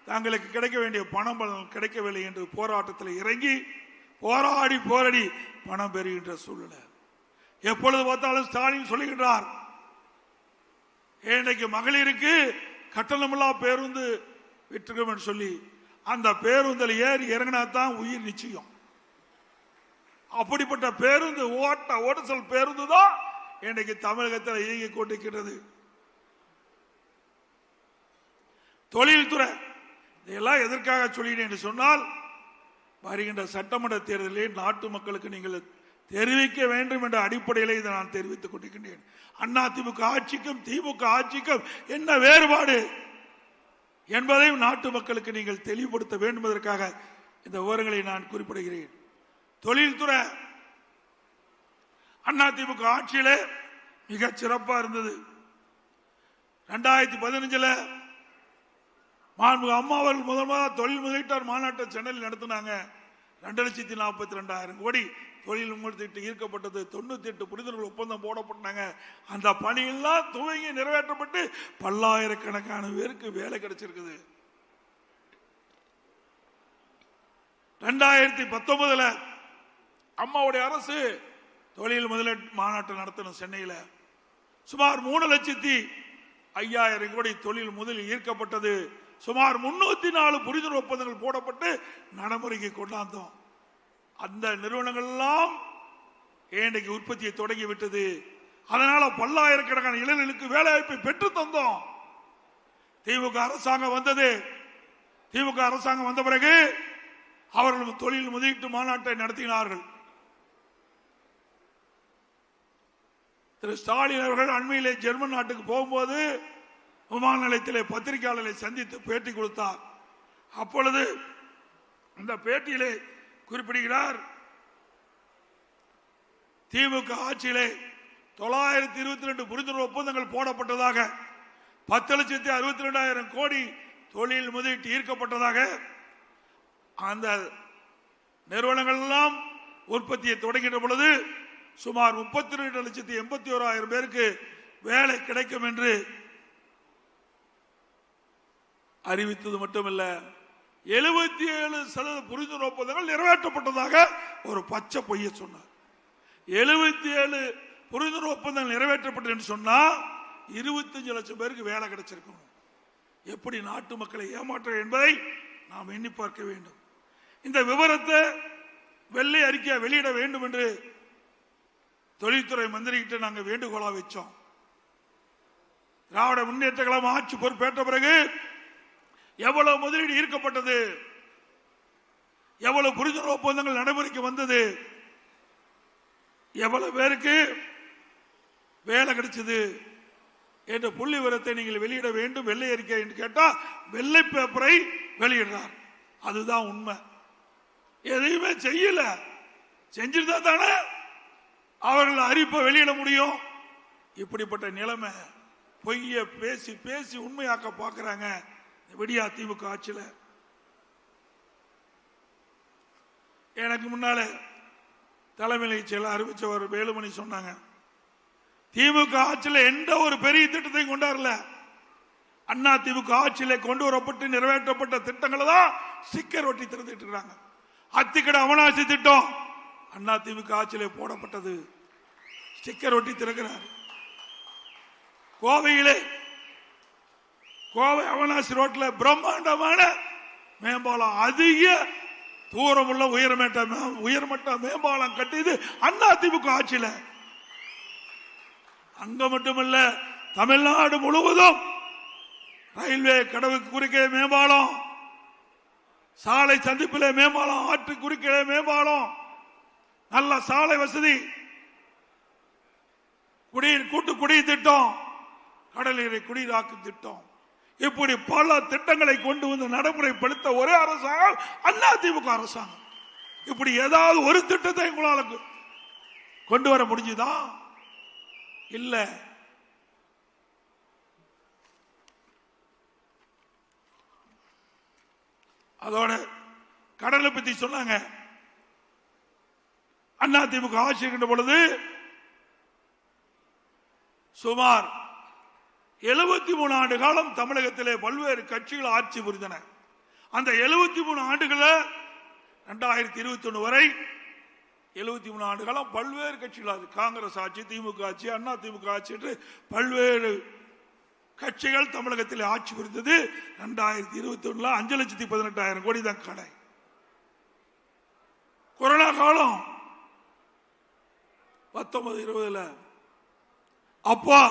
தங்களுக்கு கிடைக்க வேண்டிய பணம் கிடைக்கவில்லை என்று போராட்டத்தில் இறங்கி போராடி பணம் பெறுகின்ற சூழ்நிலை. எப்பொழுது பார்த்தாலும் ஸ்டாலின் சொல்லுகின்றார், இன்றைக்கு மகளிருக்கு கட்டணமில்லா பேருந்து விட்டுருக்கோம் என்று சொல்லி அந்த பேருந்தில் ஏறி இறங்கினாதான் உயிர் நிச்சயம். அப்படிப்பட்ட பேருந்து ஓட்டுசல் பேருந்து தான் இன்றைக்கு தமிழகத்தில் இயங்கிக் கொண்டிருக்கிறது. தொழில்துறை இதெல்லாம் எதற்காக சொல்லினேன் என்று சொன்னால், வருகின்ற சட்டமன்ற தேர்தலில் நாட்டு மக்களுக்கு நீங்கள் தெரிவிக்க வேண்டும் என்ற அடிப்படையில் இதை நான் தெரிவித்துக் கொண்டிருக்கின்றேன். அண்ணா திமுக ஆட்சிக்கும் திமுக ஆட்சிக்கும் என்ன வேறுபாடு என்பதையும் நாட்டு மக்களுக்கு நீங்கள் தெளிவுபடுத்த வேண்டும் என்பதற்காக இந்த விவரங்களை நான் குறிப்பிடுகிறேன். தொழில்துறை அண்ணா திமுக ஆட்சியிலே மிக சிறப்பா இருந்தது. 2015 மாண்புமிகு அம்மா அவர்கள் முதல் தொழில் முதலீட்டாளர் மாநாட்டை சென்னையில் நடத்தினாங்க. 2,42,000 கோடி தொழில் முதலீட்டு ஈர்க்கப்பட்டது. 98 புரிந்துணர்வு ஒப்பந்தம் போடப்பட்டாங்க. அந்த பணியெல்லாம் துவங்கி நிறைவேற்றப்பட்டு பல்லாயிரக்கணக்கான பேருக்கு வேலை கிடைச்சிருக்குது. 2019 அம்மாவுடைய அரசு தொழில் முதலீட்டு மாநாட்டை நடத்தணும். சென்னையில் சுமார் 3,05,000 கோடி தொழில் முதலில் ஈர்க்கப்பட்டது. சுமார் 304 புரிந்துணர்வு ஒப்பந்தங்கள் போடப்பட்டு நடைமுறைக்கு கொண்டாந்தோம். அந்த நிறுவனங்கள் எல்லாம் இன்றைக்கு உற்பத்தியை தொடங்கிவிட்டது. அதனால பல்லாயிரக்கணக்கான இளைஞர்களுக்கு வேலை வாய்ப்பை பெற்று தந்தோம். திமுக அரசாங்கம் வந்தது. திமுக அரசாங்கம் வந்த பிறகு அவர்கள் தொழில் முதலீட்டு மாநாட்டை நடத்தினார்கள். திரு ஸ்டாலின் அவர்கள் அண்மையிலே ஜெர்மன் நாட்டுக்கு போகும்போது விமான நிலையத்திலே பத்திரிகையாளர்களை சந்தித்து பேட்டி கொடுத்தார். அப்பொழுது இந்த பேட்டியிலே குறிப்பிடுகிறார், திமுக ஆட்சியிலே 922 புரிந்துணர்வு ஒப்பந்தங்கள் போடப்பட்டதாக, 10,62,000 கோடி தொழில் முதலீட்டு ஈர்க்கப்பட்டதாக, அந்த நிறுவனங்கள் எல்லாம் உற்பத்தியை தொடங்கின்ற பொழுது சுமார் 32,81,000 பேருக்கு வேலை கிடைக்கும் என்று அறிவித்தது மட்டுமல்ல, 77% புரிந்துணர்வு ஒப்பந்தங்கள் நிறைவேற்றப்பட்டதாக ஒரு பச்சை பொய்ய சொன்னார். 77 புரிந்துணர்வு ஒப்பந்தங்கள் நிறைவேற்றப்பட்டது என்று சொன்னா 25 லட்சம் பேருக்கு வேலை கிடைச்சிருக்கும். எப்படி நாட்டு மக்களை ஏமாற்ற என்பதை நாம் எண்ணி பார்க்க வேண்டும். இந்த விவரத்தை வெள்ளை அறிக்கை வெளியிட வேண்டும் என்று தொழில்துறை மந்திரிகிட்ட நாங்கள் வேண்டுகோளா வச்சோம். திராவிட முன்னேற்ற கழகம் ஆட்சி பொறுப்பேற்ற பிறகு எவ்வளவு முதலீடு ஈர்க்கப்பட்டது, எவ்வளவு புரிந்துணர்வு ஒப்பந்தங்கள் நடைமுறைக்கு வந்தது, எவ்வளவு பேருக்கு வேலை கிடைச்சது என்ற புள்ளி விவரத்தை நீங்கள் வெளியிட வேண்டும். வெள்ளை அறிக்கை என்று கேட்டால் வெள்ளை பேப்பரை வெளியிடுறார். அதுதான் உண்மை. எதையுமே செய்யல. செஞ்சிருந்தா தானே அவர்கள் அறிப்பை வெளியிட முடியும். இப்படிப்பட்ட நிலைமை பொய்ய பேசி பேசி உண்மையாக்க பார்க்கிறாங்க விடியா திமுக ஆட்சியில். எனக்கு முன்னால தலைமை செயலர் அறிவிச்சவர் வேலுமணி சொன்னாங்க, திமுக ஆட்சியில் எந்த ஒரு பெரிய திட்டத்தையும் கொண்டாடல. அண்ணா திமுக ஆட்சியில் கொண்டு வரப்பட்டு நிறைவேற்றப்பட்ட திட்டங்களை தான் ஸ்டிக்கர் ஒட்டி திறந்துட்டு இருக்காங்க. அத்திக்கடை அவனாசி திட்டம் அண்ணா திமுக ஆட்சியில் போடப்பட்டது, ஸ்டிக்கர் ஒட்டி திறக்கிறார். கோவையிலே கோவை அவனாசி ரோட்டில் பிரம்மாண்டமான மேம்பாலம், அதிக தூரமுள்ள உயர்மட்ட மேம்பாலம் கட்டியது அண்ணா திமுக ஆட்சியில். அங்க மட்டுமல்ல, தமிழ்நாடு முழுவதும் ரயில்வே கடவுக்கு குறுக்கே மேம்பாலம், சாலை சந்திப்பிலே மேம்பாலம், ஆற்று குறுக்கே மேம்பாலம், நல்ல சாலை வசதி, கூட்டு குடிநீர் திட்டம், கடலீரை குடிநீராக்கு திட்டம், இப்படி பல திட்டங்களை கொண்டு வந்து நடைமுறைப்படுத்த ஒரே அரசாங்கம் அண்ணா திமுக அரசாங்கம். இப்படி ஏதாவது ஒரு திட்டத்தை உங்களால் கொண்டு வர முடிஞ்சுதா? இல்ல. அதோட கடலை பத்தி சொன்னாங்க. அண்ணா திமுக ஆட்சி இருக்கின்ற பொழுது சுமார் 73 ஆண்டு காலம் தமிழகத்திலே பல்வேறு கட்சிகள் ஆட்சி புரிந்தன. அந்த 73 ஆண்டுகளில் 2021 வரை 73 ஆண்டு காலம் பல்வேறு கட்சிகள், காங்கிரஸ் ஆட்சி, திமுக ஆட்சி, அண்ணா திமுக ஆட்சி என்று பல்வேறு கட்சிகள் தமிழகத்தில் ஆட்சி புரிந்தது. 2021 5,18,000 கோடி தான் கடை. கொரோனா காலம் 19-20 அப்பா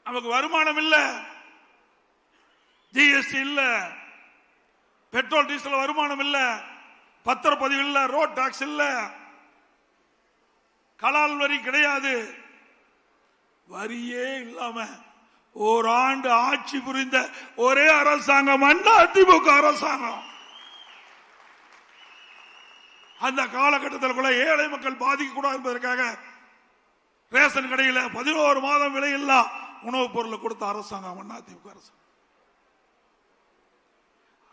நமக்கு வருமானம் இல்ல, ஜிஎஸ்டி இல்ல, பெட்ரோல் டீசல் வருமானம் இல்ல, பத்திரப்பதிவு இல்ல, ரோட் டாக்ஸ் இல்ல, கலால் வரி கிடையாது, வரியே இல்லாம ஓராண்டு ஆட்சி புரிந்த ஒரே அரசாங்கம் அண்ணா திமுக அரசாங்கம். அந்த காலகட்டத்தில் கூட ஏழை மக்கள் பாதிக்க கூடாது என்பதற்காக ரேஷன் கடையில் 11 மாதம் விலையில்லா உணவுப் பொருளை கொடுத்த அரசாங்கம் அண்ணா திமுக அரசாங்கம்.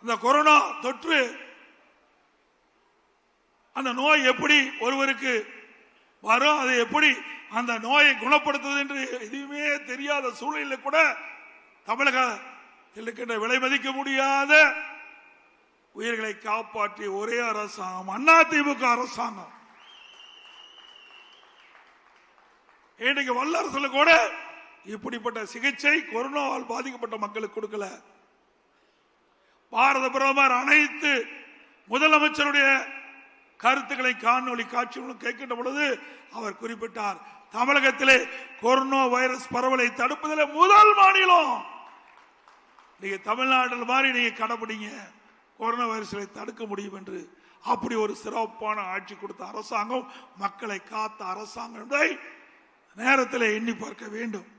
அந்த கொரோனா தொற்று, அந்த நோய் எப்படி ஒருவருக்கு வரும், அதை எப்படி அந்த நோயை குணப்படுத்துவது என்று எதுவுமே தெரியாத சூழலில் கூட தமிழகத்தில் இருக்கின்ற விலை மதிக்க முடியாத உயிர்களை காப்பாற்றிய ஒரே அரசாங்கம் அண்ணா திமுக அரசாங்கம். இன்றைக்கு வல்லரசுல கூட இப்படிப்பட்ட சிகிச்சை கொரோனாவால் பாதிக்கப்பட்ட மக்களுக்கு கொடுக்கல. பாரத பிரதமர் அனைத்து முதலமைச்சருடைய கருத்துக்களை காணொலி காட்சி மூலம் கேட்கின்ற பொழுது அவர் குறிப்பிட்டார், தமிழகத்திலே கொரோனா வைரஸ் பரவலை தடுப்பதில் முதல் மாநிலம் நீங்க தமிழ்நாட்டில் மாதிரி நீங்க கடைபிடிங்க, கொரோனா வைரஸை தடுக்க முடியும் என்று. அப்படி ஒரு சிறப்பான ஆட்சி கொடுத்த அரசாங்கம், மக்களை காத்த அரசாங்கம் என்பதை நேரத்தில் எண்ணி பார்க்க வேண்டும்.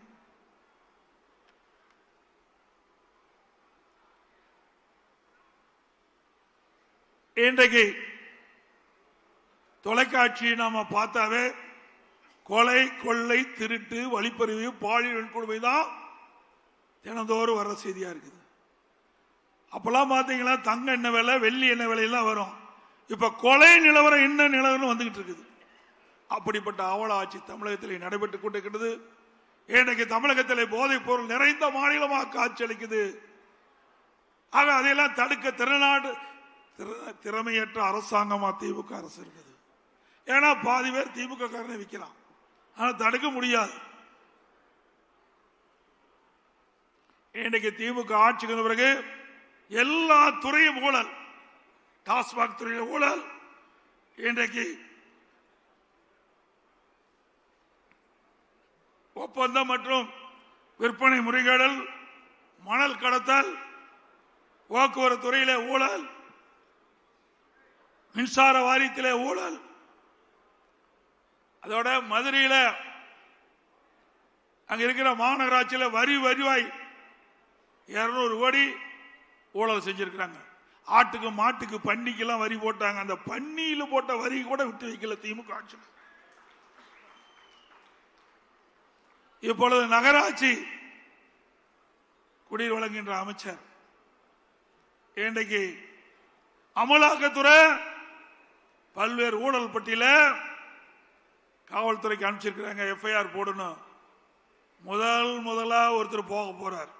இன்றைக்கு தொலைக்காட்சி நாம பார்த்தாவே கொலை, கொள்ளை, திருட்டு, வழிப்பறிவு, பாலியல் கொடுமை தான் தினந்தோறும் வர செய்தியா இருக்குது. அப்பெல்லாம் பாத்தீங்கன்னா தங்க என்ன விலை, வெள்ளி என்ன விலையெல்லாம் வரும். இப்ப கொலை நிலவரம் என்ன நிலவரம் வந்துகிட்டு இருக்குது. அப்படிப்பட்ட அவல ஆட்சி தமிழகத்தில் நடைபெற்றுக் கொண்டிருக்கிறது. இன்றைக்கு தமிழகத்தில் போதைப் பொருள் நிறைந்த மாநிலமாக காட்சி அளிக்குது. ஆக அதையெல்லாம் தடுக்க திறமையற்ற அரசாங்கமா திமுக அரசு இருக்குது. ஏன்னா பாதி பேர் திமுக காரனை விற்கிறான், ஆனா தடுக்க முடியாது. இன்றைக்கு திமுக ஆட்சிக்கு வந்த பிறகு எல்லா துறையும் ஊழல், டாஸ்மாக் துறையில் ஊழல், இன்றைக்கு ஒப்பந்தம் மற்றும் விற்பனை முறைகேடல், மணல் கடத்தல், போக்குவரத்து துறையிலே ஊழல், மின்சார வாரியத்திலே ஊழல், அதோட மதுரையில் அங்க இருக்கிற மாநகராட்சியில் வரி வருவாய் 200 கோடி ஊழல் செஞ்சிருக்கிறாங்க. ஆட்டுக்கு மாட்டுக்கு பன்னிக்கெல்லாம் வரி போட்டாங்க. அந்த பன்னியில போட்ட வரி கூட விட்டு வைக்கல திமுக ஆட்சி. இப்பொழுது நகராட்சி குடிநீர் வழங்குகின்ற அமைச்சர் இன்றைக்கு அமலாக்கத்துறை பல்வேறு ஊழல் பட்டியல காவல்துறைக்கு அனுப்பிச்சிருக்கிறாங்க. எஃப்ஐஆர் போடணும். முதலா ஒருத்தர் போக போறார்.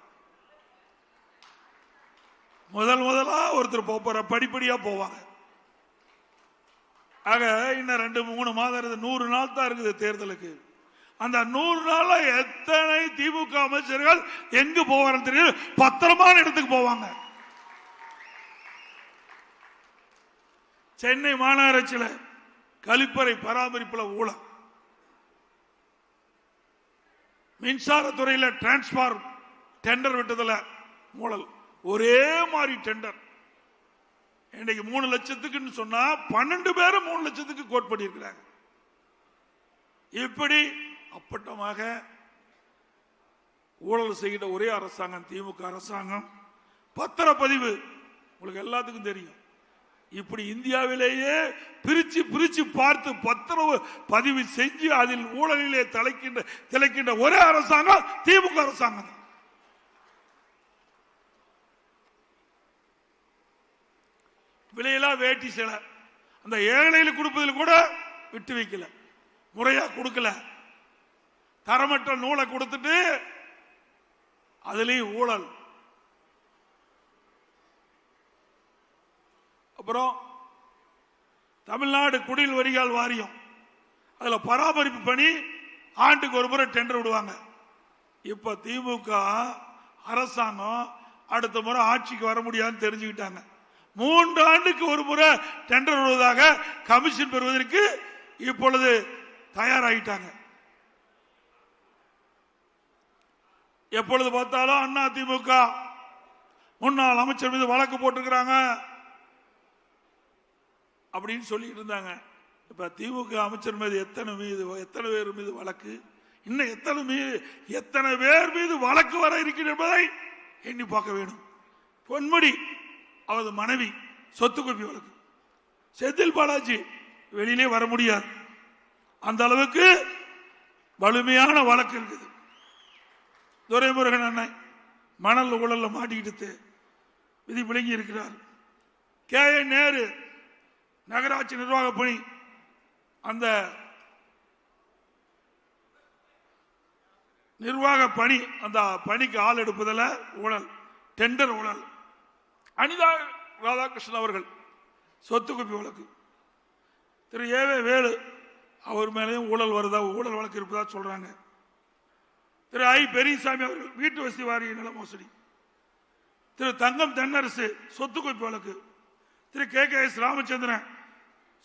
முதலா ஒருத்தர் போற படிப்படியா போவாங்க. ஆக இன்னும் 2-3 மாதம் 100 நாள் தான் இருக்குது தேர்தலுக்கு. அந்த 100 நாள் எத்தனை திமுக அமைச்சர்கள் எங்கு போவார்கள் தெரியும். பத்திரமான இடத்துக்கு போவாங்க. சென்னை மாநகராட்சியில் கழிப்பறை பராமரிப்புல ஊழல், மின்சாரத்துறையில் டிரான்ஸ்பார்மர் டெண்டர் விட்டதுல ஊழல், ஒரே மாதிரி டெண்டர். இன்னைக்கு 3 லட்சத்துக்கு சொன்னா 12 பேரும் 3 லட்சத்துக்கு கோட் பண்ணியிருக்கிறாங்க. இப்படி அப்பட்டமாக ஊழல் செய்கிற ஒரே அரசாங்கம் திமுக அரசாங்கம். பத்திரப்பதிவு உங்களுக்கு எல்லாத்துக்கும் தெரியும். இப்படி இந்தியாவிலேயே பிரிச்சு பிரிச்சு பார்த்து பத்திரப்பதிவு செஞ்சு அதில் ஊழலிலே திளைக்கின்ற ஒரே அரசாங்கம் திமுக அரசாங்கம். விலையிலா வேட்டி சேலை அந்த ஏழைகளுக்கு கொடுப்பதில் கூட விட்டு வைக்கல, முறையா கொடுக்கல. தரமற்ற நூலை கொடுத்துட்டு அதுலயும் ஊழல். அப்புறம் தமிழ்நாடு குடிநீர் வடிகால் வாரியம், அதுல பராமரிப்பு பணி ஆண்டுக்கு ஒரு முறை டெண்டர் விடுவாங்க. இப்ப திமுக அரசாங்கம் அடுத்த முறை ஆட்சிக்கு வர முடியாதுன்னு தெரிஞ்சுக்கிட்டாங்க. 3 ஆண்டுக்கு ஒரு முறை டெண்டர் விடுவதாக கமிஷன் பெறுவதற்கு இப்பொழுது தயாராகிட்டாங்க. எப்பொழுது பார்த்தாலும் அதிமுக முன்னாள் அமைச்சர் மீது வழக்கு போட்டிருக்கிறாங்க அப்படின்னு சொல்லிட்டு இருந்தாங்க. இப்ப திமுக அமைச்சர் மீது எத்தனை பேர் மீது வழக்கு, இன்னும் எத்தனை பேர் மீது வழக்கு வர இருக்கிறது என்பதை எண்ணி பார்க்க வேண்டும். பொன்முடி அவரது மனைவி சொத்து குவிப்பு வழக்கு, செந்தில் பாலாஜி வெளியிலே வர முடியாது, அந்த அளவுக்கு வலிமையான வழக்கு இருக்குது. துரைமுருகன் அண்ணன் மணல் ஊழல்ல மாட்டிக்கிட்டு விதி விளங்கி இருக்கிறார். கே.ஏ. நேரு நகராட்சி நிர்வாக பணி, அந்த நிர்வாக பணி, அந்த பணிக்கு ஆள் எடுப்பதில் ஊழல், டெண்டர் ஊழல். அனிதா ராதாகிருஷ்ணன் அவர்கள் சொத்து குவிப்பு வழக்கு. திரு ஏ.வே. வேலு அவர் மேலேயும் ஊழல் வருதா, ஊழல் வழக்கு இருப்பதா சொல்றாங்க. திரு ஐ. பெரியசாமி அவர்கள் வீட்டு வசதி வாரிய நில மோசடி. திரு தங்கம் தென்னரசு சொத்து குவிப்பு வழக்கு. திரு கே.எஸ். ராமச்சந்திரன்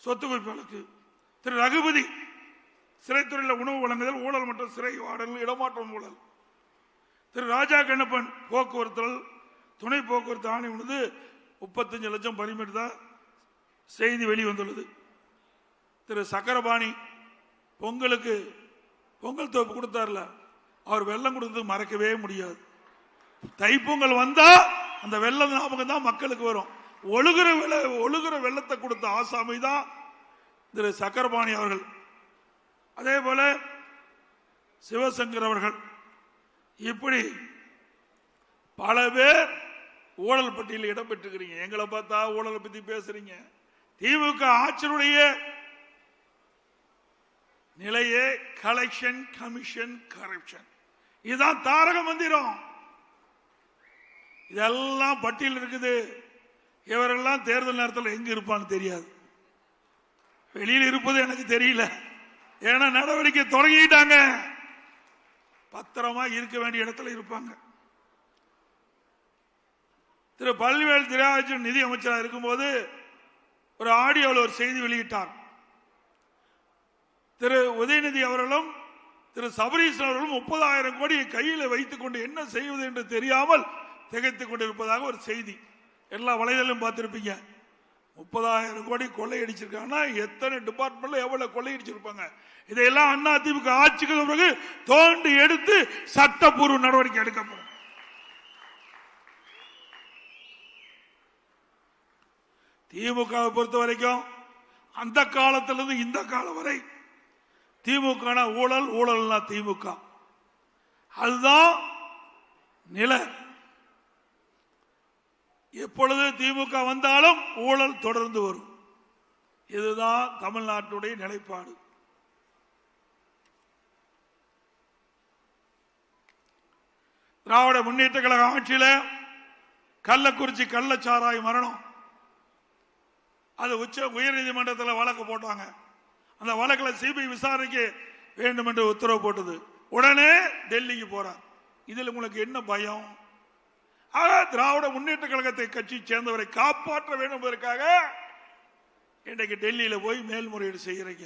சொத்து குவிப்பு வழக்கு. திரு ரகுபதி சிறைத்துறையில் உணவு வழங்குதல் ஊழல் மற்றும் சிறை வாடல் இடமாற்றம் ஊழல். திரு ராஜா கண்ணப்பன் போக்குவரத்து துணை போக்குவரத்து ஆணை உள்ளது 35 லட்சம் பரிமிட்டு தான் செய்தி வெளிவந்துள்ளது. திரு சக்கரபாணி பொங்கலுக்கு பொங்கல் தோப்பு கொடுத்தார்ல, அவர் வெள்ளம் கொடுத்தது மறக்கவே முடியாது. தைப்பொங்கல் வந்தா அந்த வெள்ளம் ஞாபகம் தான் மக்களுக்கு வரும். ஒழுகிற வெள்ளத்தை கொடுத்த ஆசாமி தான் திரு சக்கரபாணி அவர்கள். அதே போல சிவசங்கர் அவர்கள். இப்படி பல பேர் ஊழல் பட்டியலில் இடம்பெற்றிருக்கிறீங்க. எங்களை பார்த்தா ஊழலை பத்தி பேசுறீங்க. திமுக ஆட்சியுடைய நிலையே கலெக்ஷன், கமிஷன், கரப்ஷன். இதுதான் தாரக மந்திரம். இதெல்லாம் பட்டியல் இருக்குது. இவரெல்லாம் தேர்தல் நேரத்தில் எங்க இருப்பான்னு தெரியாது. வெளியில் இருப்பது எனக்கு தெரியல. ஏன்னா நடவடிக்கை தொடங்கிட்டாங்க. பத்திரமா இருக்க வேண்டிய இடத்துல இருப்பாங்க. திரு பழனிவேல் தியாகராஜன் நிதி அமைச்சராக இருக்கும்போது ஒரு ஆடியோவில் ஒரு செய்தி வெளியிட்டார். திரு உதயநிதி அவர்களும் திரு சபரீசன் அவர்களும் 30,000 கோடியை கையில் வைத்துக் கொண்டு என்ன செய்வது என்று தெரியாமல் திகைத்துக் கொண்டிருப்பதாக ஒரு செய்தி எல்லா வலைதளம் பார்த்திருப்பீங்க. 30,000 கோடி கொள்ளையடிச்சிருக்காங்கன்னா எத்தனை டிபார்ட்மெண்ட்ல எவ்வளவு கொள்ளையடிச்சிருப்பாங்க. இதையெல்லாம் அதிமுக ஆட்சிக்கு பிறகு தோண்டி எடுத்து சட்டப்பூர்வ நடவடிக்கை எடுக்கப்படும். திமுக பொறுத்த வரைக்கும் அந்த காலத்திலிருந்து இந்த காலம் வரை திமுக ஊழல், ஊழல்னா திமுக, அதுதான் நில. எப்பொழுது திமுக வந்தாலும் ஊழல் தொடர்ந்து வரும். இதுதான் தமிழ்நாட்டுடைய நிலைப்பாடு. திராவிட முன்னேற்ற கழக ஆட்சியில கள்ளக்குறிச்சி கள்ளச்சாராய மரணம், அது உயர் நீதிமன்றத்தில் வழக்கு போட்டாங்க. அந்த வழக்கில் சிபிஐ விசாரிக்க வேண்டும் என்று உத்தரவு போட்டது. உடனே டெல்லிக்கு போறார். இதில் உங்களுக்கு என்ன பயம்? ஆக திராவிட முன்னேற்ற கழகத்தை கட்சி சேர்ந்தவரை காப்பாற்ற வேண்டும் என்பதற்காக இன்றைக்கு டெல்லியில போய் மேல்முறையீடு செய்கிறீங்க.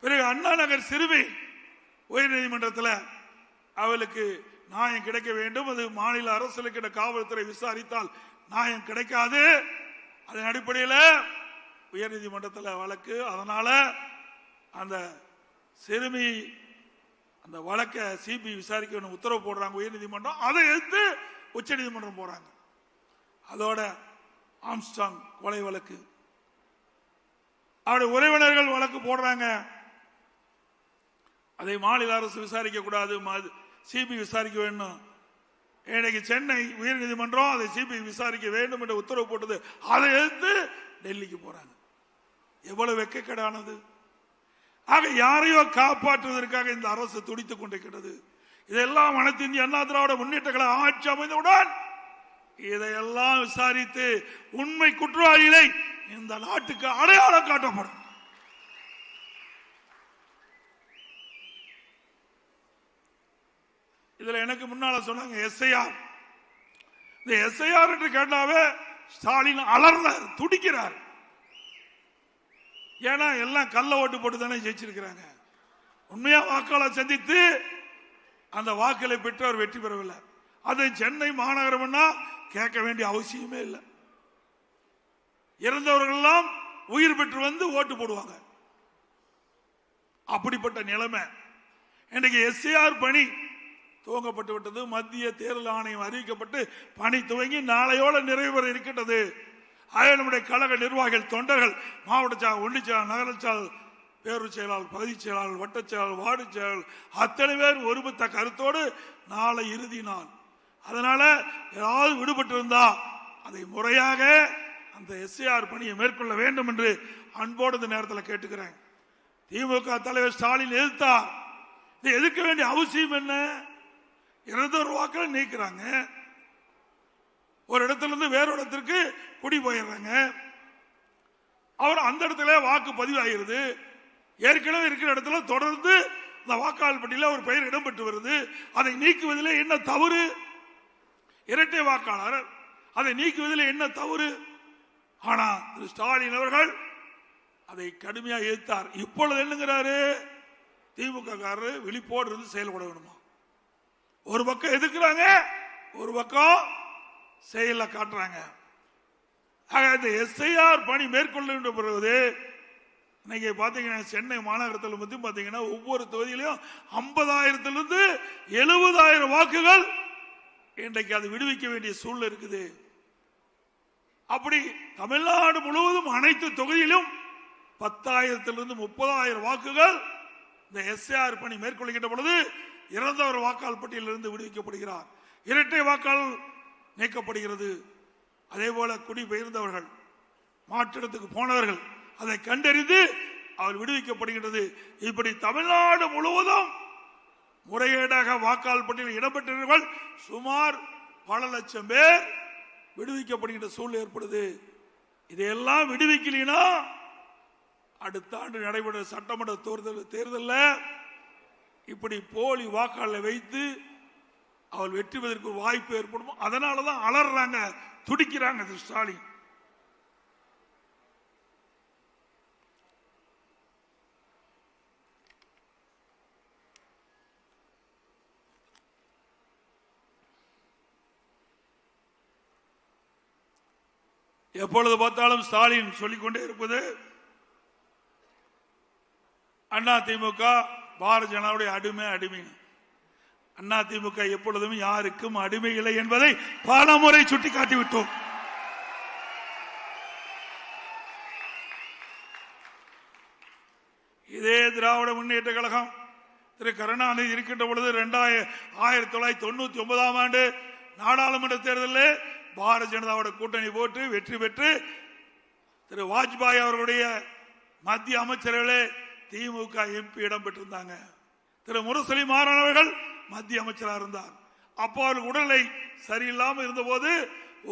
பிறகு அண்ணா நகர் சிறுமி உயர் நீதிமன்றத்தில் அவளுக்கு நியாயம் கிடைக்க வேண்டும். அது மாநில அரசுக்கு காவல்துறை விசாரித்தால் நியாயம் கிடைக்காது. அதன் அடிப்படையில் உயர் நீதிமன்றத்தில் வழக்கு. அதனால அந்த சிறுமி அந்த வழக்கை சிபிஐ விசாரிக்க உத்தரவு போடுறாங்க உயர் நீதிமன்றம். அதை எதிர்த்து உச்ச நீதிமன்றம் போறாங்க. அதோட ஆம்ஸ்ட்ராங் கொலை வழக்கு, அவருடைய உறவினர்கள் வழக்கு போடுறாங்க. அதை மாநில அரசு விசாரிக்க கூடாது, சிபிஐ விசாரிக்க வேண்டும். இன்னைக்கு சென்னை உயர் நீதிமன்றம் அதை சிபிஐ விசாரிக்க வேண்டும் என்று உத்தரவு போட்டது. அதை எதிர்த்து டெல்லிக்கு போறாங்க. எவ்வளவு வெட்கக்கேடானது! ஆக யாரையோ காப்பாற்றுவதற்காக இந்த அரசு துடித்துக் கொண்டிருக்கிறது. இதெல்லாம் அனைத்து இந்திய அண்ணா திராவிட முன்னேற்ற கழக ஆட்சி அமைந்தவுடன் இதையெல்லாம் விசாரித்து உண்மை குற்றவாளிகளை இந்த நாட்டுக்கு அடையாளம் காட்டப்படும். இதுல எனக்கு முன்னால சொன்னாங்க எஸ்ஐஆர். இந்த எஸ்ஐஆர் என்று கேட்டாவே ஸ்டாலின் அலர்ந்தார், துடிக்கிறார். ஏன்னா எல்லாம் கள்ள ஓட்டு போட்டு தானே ஜெயிச்சிருக்கிறாங்க. உண்மையா வாக்காளர் சந்தித்து அந்த வாக்களை பெற்று அவர் வெற்றி பெறவில்லை. அது சென்னை மாநகரம் கேட்க வேண்டிய அவசியமே இல்லை. இறந்தவர்கள் எல்லாம் உயிர் பெற்று வந்து ஓட்டு போடுவாங்க. அப்படிப்பட்ட நிலைமை. இன்றைக்கு எஸ்ஐஆர் பணி துவங்கப்பட்டு விட்டது. மத்திய தேர்தல் ஆணையம் அறிவிக்கப்பட்டு பணி துவங்கி நாளையோடு நிறைவு பெற இருக்கின்றது. நம்முடைய கழக நிர்வாகிகள், தொண்டர்கள், மாவட்ட செயலாளர், ஒன்றிய செயலாளர், நகர செயலாளர், பேரூர் செயலாளர், பகுதி செயலாளர், வட்ட செயலாளர், வார்டு செயலாளர் அத்தனை பேர் ஒருமித்த கருத்தோடு நாளை இறுதி நாள். அதனால ஏதாவது விடுபட்டு இருந்தா அதை முறையாக அந்த எஸ்ஐஆர் பணியை மேற்கொள்ள வேண்டும் என்று அன்போடு இந்த நேரத்தில் கேட்டுக்கிறேன். திமுக தலைவர் ஸ்டாலின் எதிர்த்தா இதை எதிர்க்க வேண்டிய அவசியம் என்ன? இறந்தவர் வாக்களை நீக்கிறாங்க, ஒரு இடத்திலிருந்து வேற இடத்திற்கு குடி போயிடுறாங்க. அவர் அந்த இடத்துல வாக்கு பதிவாகிறது. ஏற்கனவே இருக்கிற இடத்துல தொடர்ந்து இந்த வாக்காளர் பட்டியலில் ஒரு பெயர் இடம்பெற்று வருது. அதை நீக்குவதில் என்ன தவறு? இரட்டை வாக்காளர், அதை நீக்குவதில் என்ன தவறு? ஆனா திரு ஸ்டாலின் அவர்கள் அதை கடுமையாக எதிர்த்தார். இப்பொழுது என்னங்கிறாரு? திமுக காரர் விழிப்போடு இருந்து செயல்பட வேணுமா? ஒரு பக்கம் எதிர்க்கிறாங்க, ஒரு பக்கம் செயல காட்டுறாங்க. இந்த எஸ்ஐஆர் பணி மேற்கொள்ள பிறகு இன்னைக்கு பாத்தீங்கன்னா சென்னை மாநகரத்தில் மட்டும் பாத்தீங்கன்னா ஒவ்வொரு தொகுதியிலும் 50,000 70,000 வாக்குகள் இன்றைக்கு அது விடுவிக்க வேண்டிய சூழ்நிலை இருக்குது. அப்படி தமிழ்நாடு முழுவதும் அனைத்து தொகுதியிலும் 10,000 30,000 வாக்குகள் இந்த எஸ்ஐஆர் பணி மேற்கொள்கின்ற பொழுது இறந்தவர் வாக்காளர் பட்டியலிருந்து விடுவிக்கப்படுகிறார். இரட்டை வாக்காளர் நீக்கப்படுகிறது. அதே போல குடிபெயர்ந்தவர்கள், மாற்றிடத்துக்கு போனவர்கள் அதை கண்டறிந்து அவர் விடுவிக்கப்படுகிறது. இப்படி தமிழ்நாடு முழுவதும் முறைகேடாக வாக்காளர் பட்டியலில் இடம்பெற்றவர்கள் சுமார் பல லட்சம் பேர் விடுவிக்கப்படுகின்ற சூழ்நிலை ஏற்படுது. இதையெல்லாம் விடுவிக்கலைன்னா அடுத்த ஆண்டு நடைபெற்ற சட்டமன்ற தேர்தலில் இப்படி போலி வாக்காளரை வைத்து அவள் வெற்றி பெறுவதற்கு ஒரு வாய்ப்பு ஏற்படும். அதனாலதான் அலறாங்க, துடிக்கிறாங்க திரு ஸ்டாலின். எப்பொழுது பார்த்தாலும் ஸ்டாலின் சொல்லிக்கொண்டே இருப்பது அண்ணா திமுக பாரதிய ஜனதாவுடைய அடிமை. அண்ணா திமுக எப்பொழுதும் யாருக்கும் அடிமை இல்லை என்பதை பல முறை சுட்டிக்காட்டிவிட்டோம். திராவிட முன்னேற்ற கழகம் திரு கருணாநிதி இருக்கின்ற பொழுது 1999ஆம் ஆண்டு நாடாளுமன்ற தேர்தலில் பாரதிய ஜனதாவோட கூட்டணி போட்டு வெற்றி பெற்று திரு வாஜ்பாய் அவர்களுடைய மத்திய அமைச்சர்களே திமுக எம்பி இடம் பெற்றிருந்தாங்க. திரு முரசொலி மாறன் அவர்கள் மத்திய அமைச்சராக இருந்தார். அப்போ அவர்கள் உடல்நிலை சரியில்லாமல் இருந்த போது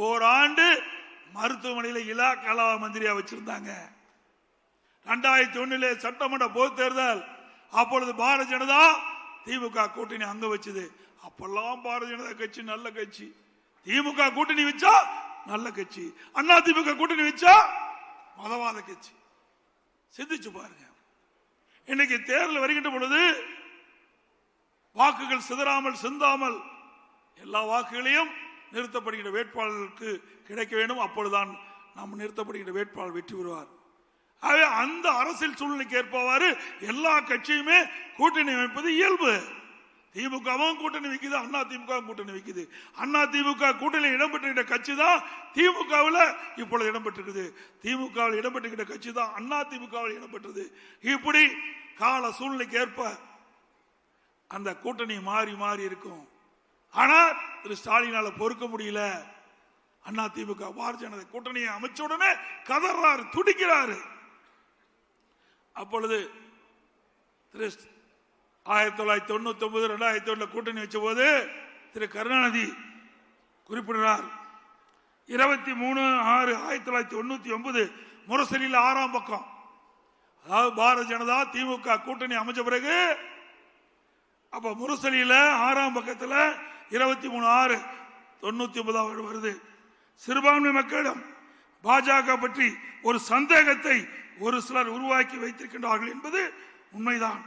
ஓராண்டு மருத்துவமனையில் இலாக்கா மந்திரியா வச்சிருந்தாங்க. 2001 சட்டமன்ற பொது தேர்தல், அப்பொழுது பாரதிய ஜனதா திமுக கூட்டணி அங்க வச்சது. அப்பெல்லாம் பாரதிய ஜனதா கட்சி நல்ல கட்சி, திமுக கூட்டணி வச்சா நல்ல கட்சி, அண்ணா திமுக கூட்டணி வச்சா மதவாத கட்சி. சிந்திச்சு பாருங்க. இன்னைக்கு தேர்தல் வருகின்ற பொழுது வாக்குகள் சிதறாமல் சிந்தாமல் எல்லா வாக்குகளையும் நிறுத்தப்படுகின்ற வேட்பாளர்களுக்கு கிடைக்க வேண்டும். அப்பொழுதுதான் நாம் நிறுத்தப்படுகின்ற வேட்பாளர் வெற்றி பெறுவார். அந்த அரசியல் சூழ்நிலைக்கு ஏற்பவாறு எல்லா கட்சியுமே கூட்டணி அமைப்பது இயல்பு. திமுகவும் கூட்டணி வைக்குது, அண்ணா திமுக கூட்டணி வைக்குது. அண்ணா திமுக கூட்டணி இடம்பெற்ற கட்சி தான் திமுகவில் இப்பொழுது இடம்பெற்றிருக்குது. திமுகவில் இடம்பெற்ற கட்சி தான் அண்ணா திமுகவில் இடம்பெற்றது. இப்படி கால சூழ்நிலைக்கு ஏற்ப அந்த கூட்டணி மாறி மாறி இருக்கும். ஆனால் திரு ஸ்டாலினால பொறுக்க முடியல. அண்ணா திமுக பாரதிய ஜனதா கூட்டணியை அமைச்ச உடனே கதறாரு, துடிக்கிறாரு. அப்பொழுது 1999 2001 கூட்டணி வச்ச போது திரு கருணாநிதி குறிப்பிடுறார். 23/6/1999 முரசொலியில் 6ஆம் பக்கம், அதாவது பாரதிய ஜனதா திமுக கூட்டணி அமைச்ச பிறகு அப்ப முரசொலியில் 6ஆம் பக்கத்தில் 23/6/1999 வருது. சிறுபான்மை மக்களிடம் பாஜக பற்றி ஒரு சந்தேகத்தை ஒரு சிலர் உருவாக்கி வைத்திருக்கின்றார்கள் என்பது உண்மைதான்.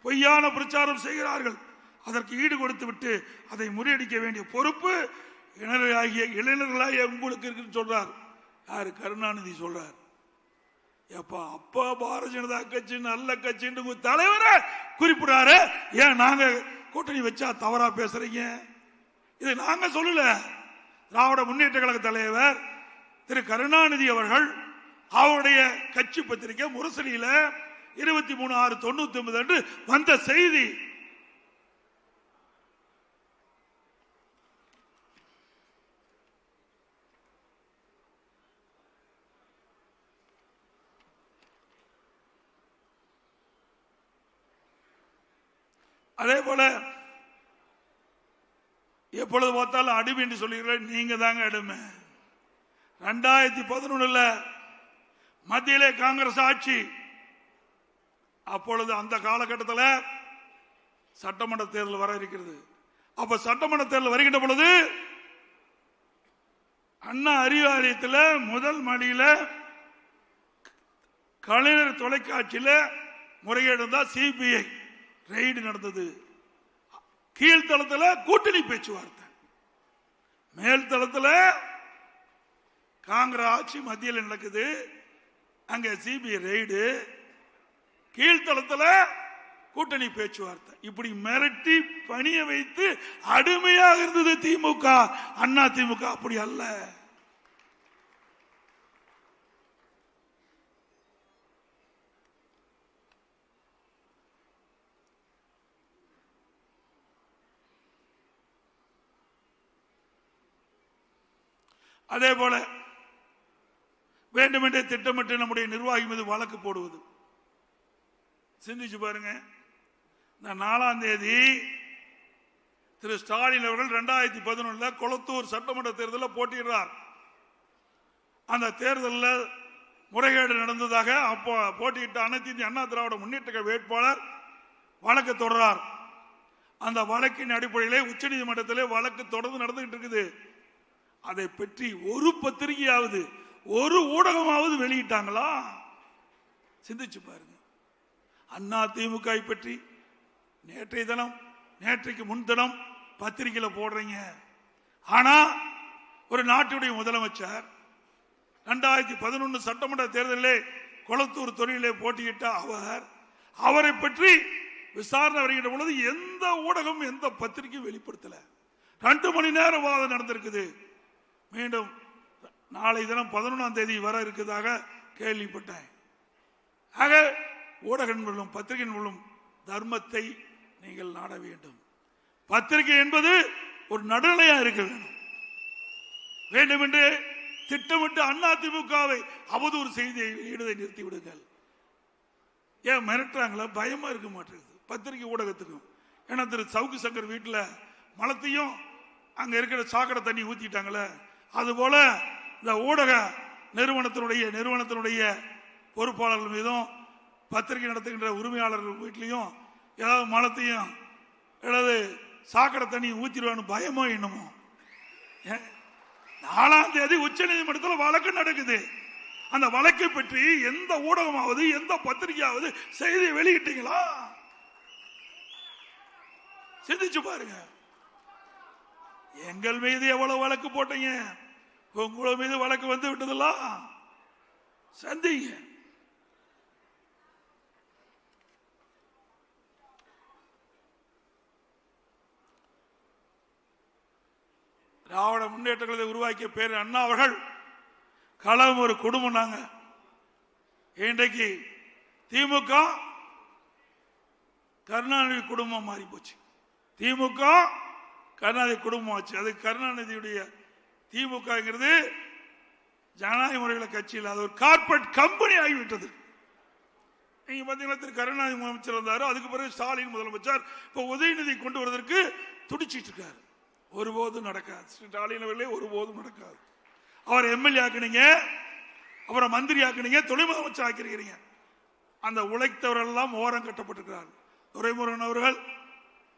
பொய்யான பிரச்சாரம் செய்கிறார்கள். அதற்கு ஈடு கொடுத்து விட்டு அதை முறியடிக்க வேண்டிய பொறுப்பு இளைஞர்களாகிய உங்களுக்கு இருக்குன்னு சொல்றார். யாரு? கருணாநிதி சொல்றார். அப்பா பாரதிய ஜனதா கட்சி நல்ல கட்சி தலைவரை குறிப்பிடாரு. ஏன் நாங்க கூட்டணி வச்சா தவறா பேசுறீங்க? இது நாங்க சொல்லல. திராவிட முன்னேற்ற கழக தலைவர் திரு கருணாநிதி அவர்கள் அவருடைய கட்சி பத்திரிகை முரசொலியில 23/6/99 அன்று வந்த செய்தி. அதே போல எப்பொழுது பார்த்தாலும் அடிமை என்று சொல்லுகிறேன். நீங்க தாங்க அடிமை. 2011 மத்தியிலே காங்கிரஸ் ஆட்சி. அப்பொழுது அந்த காலகட்டத்தில் சட்டமன்ற தேர்தல் வர இருக்கிறது. அப்ப சட்டமன்ற தேர்தல் வருகின்ற பொழுது அண்ணா அறிவாலயத்தில் முதல் மாடியில் கலைஞர் தொலைக்காட்சியில் முறைகேடு தான் சிபிஐ ரெய்டு நடந்தது. கீழ்த்தளத்தில் கூட்டணி பேச்சுவார்த்தை, மேல்தளத்தில் காங்கிரஸ் ஆட்சி மத்தியில் நடக்குது. அங்க சிபிஐ ரெய்டு, கீழ்த்தளத்தில் கூட்டணி பேச்சுவார்த்தை. இப்படி மிரட்டி பணிய வைத்து அடிமையாக இருந்தது திமுக. அண்ணா திமுக அப்படி அல்ல. அதே போல வேண்டுமென்றே திட்டமிட்டு நம்முடைய நிர்வாகி மீது வழக்கு போடுவது. சிந்திச்சு பாருங்க. இந்த 4ஆம் தேதி திரு ஸ்டாலின் அவர்கள் 2011 கொளத்தூர் சட்டமன்ற தேர்தலில் போட்டியிடுறார். அந்த தேர்தலில் முறைகேடு நடந்ததாக அப்போ போட்டியிட்ட அனைத்து இந்திய அண்ணா திராவிட முன்னேற்ற வேட்பாளர் வழக்கு தொடர்றார். அந்த வழக்கின் அடிப்படையிலே உச்சநீதிமன்றத்திலே வழக்கு தொடர்ந்து நடந்துகிட்டு இருக்குது. அதை பற்றி ஒரு பத்திரிகையாவது ஒரு ஊடகமாவது வெளியிட்டாங்களா? சிந்திச்சு பாருங்க. அண்ணா திமுக பற்றி நேற்றைய தினம் நேற்றைக்கு முன்தினம் பத்திரிகையில போடுறீங்க. ஆனா ஒரு நாட்டுடைய முதலமைச்சர் 2011 சட்டமன்ற தேர்தலிலே கொளத்தூர் தொழிலே போட்டியிட்ட அவரை பற்றி விசாரணை வருகின்ற பொழுது எந்த ஊடகம் எந்த பத்திரிகை வெளிப்படுத்தல. 2 மணி நேரம் வாதம் நடந்திருக்குது. மீண்டும் நாளை தினம் 11ஆம் தேதி வர இருக்கிறதாக கேள்விப்பட்டேன். ஆக ஊடகங்களும் பத்திரிகைகளும் தர்மத்தை நீங்கள் நாட வேண்டும். பத்திரிகை என்பது ஒரு நடுநிலையா இருக்க வேண்டும் என்று திட்டமிட்டு அதிமுகவை அவதூறு செய்தியை வெளியிடுவதை நிறுத்தி விடுங்கள். ஏன் மிரட்டுறாங்களா? பயமா இருக்க மாட்டேங்குது பத்திரிகை ஊடகத்துக்கும். ஏன்னா திரு சவுக்கு சங்கர் வீட்டில் மலத்தையும் அங்க இருக்கிற சாக்கடை தண்ணி ஊத்திட்டாங்களே, அதுபோல இந்த ஊடக நிறுவனத்தினுடைய பொறுப்பாளர்கள் மீதும் பத்திரிகை நடத்துகின்ற உரிமையாளர்கள் வீட்டிலையும் ஏதாவது மலத்தையும் ஏதாவது சாக்கடை தண்ணி ஊத்திடுவான்னு பயமோ என்னமோ. 4ஆம் தேதி உச்ச நீதிமன்றத்தில் வழக்கு நடக்குது. அந்த வழக்கை பற்றி எந்த ஊடகமாவது எந்த பத்திரிகையாவது செய்தி வெளியிட்டீங்களா? சிந்திச்சு பாருங்க. எங்கள் மீது எவ்வளவு வழக்கு போட்டீங்க, உங்கள மீது வழக்கு வந்து விட்டதெல்லாம் சந்திங்க. திராவிட முன்னேற்ற கழகத்தை உருவாக்கிய பேர் அண்ணா அவர்கள் களம் ஒரு குடும்பம். நாங்க இன்றைக்கு திமுக கருணாநிதி குடும்பம் மாறி போச்சு. திமுக கருணாநிதி குடும்பம் ஆச்சு. அது கருணாநிதியுடைய திமுகங்கிறது ஜனநாயக முறைகளை கட்சியில் அது ஒரு கார்பரேட் கம்பெனி ஆகிவிட்டது. நீங்க பாத்தீங்கன்னா திரு கருணாநிதி முதலமைச்சர் இருந்தாரு, அதுக்கு பிறகு ஸ்டாலின் முதலமைச்சர், இப்ப உதயநிதி கொண்டு வருவதற்கு துடிச்சிட்டு இருக்காரு. ஒருபோதும் நடக்காது. ஸ்டாலின் அவர்களே ஒருபோதும் நடக்காது. அவர் எம்எல்ஏ ஆக்கினீங்க, அப்புறம் மந்திரி ஆக்கினீங்க, துணை முதலமைச்சர் ஆக்கிருக்கிறீங்க. அந்த உழைத்தவர்கள் எல்லாம் ஓரம் கட்டப்பட்டிருக்கிறார். துரைமுருகன் அவர்கள்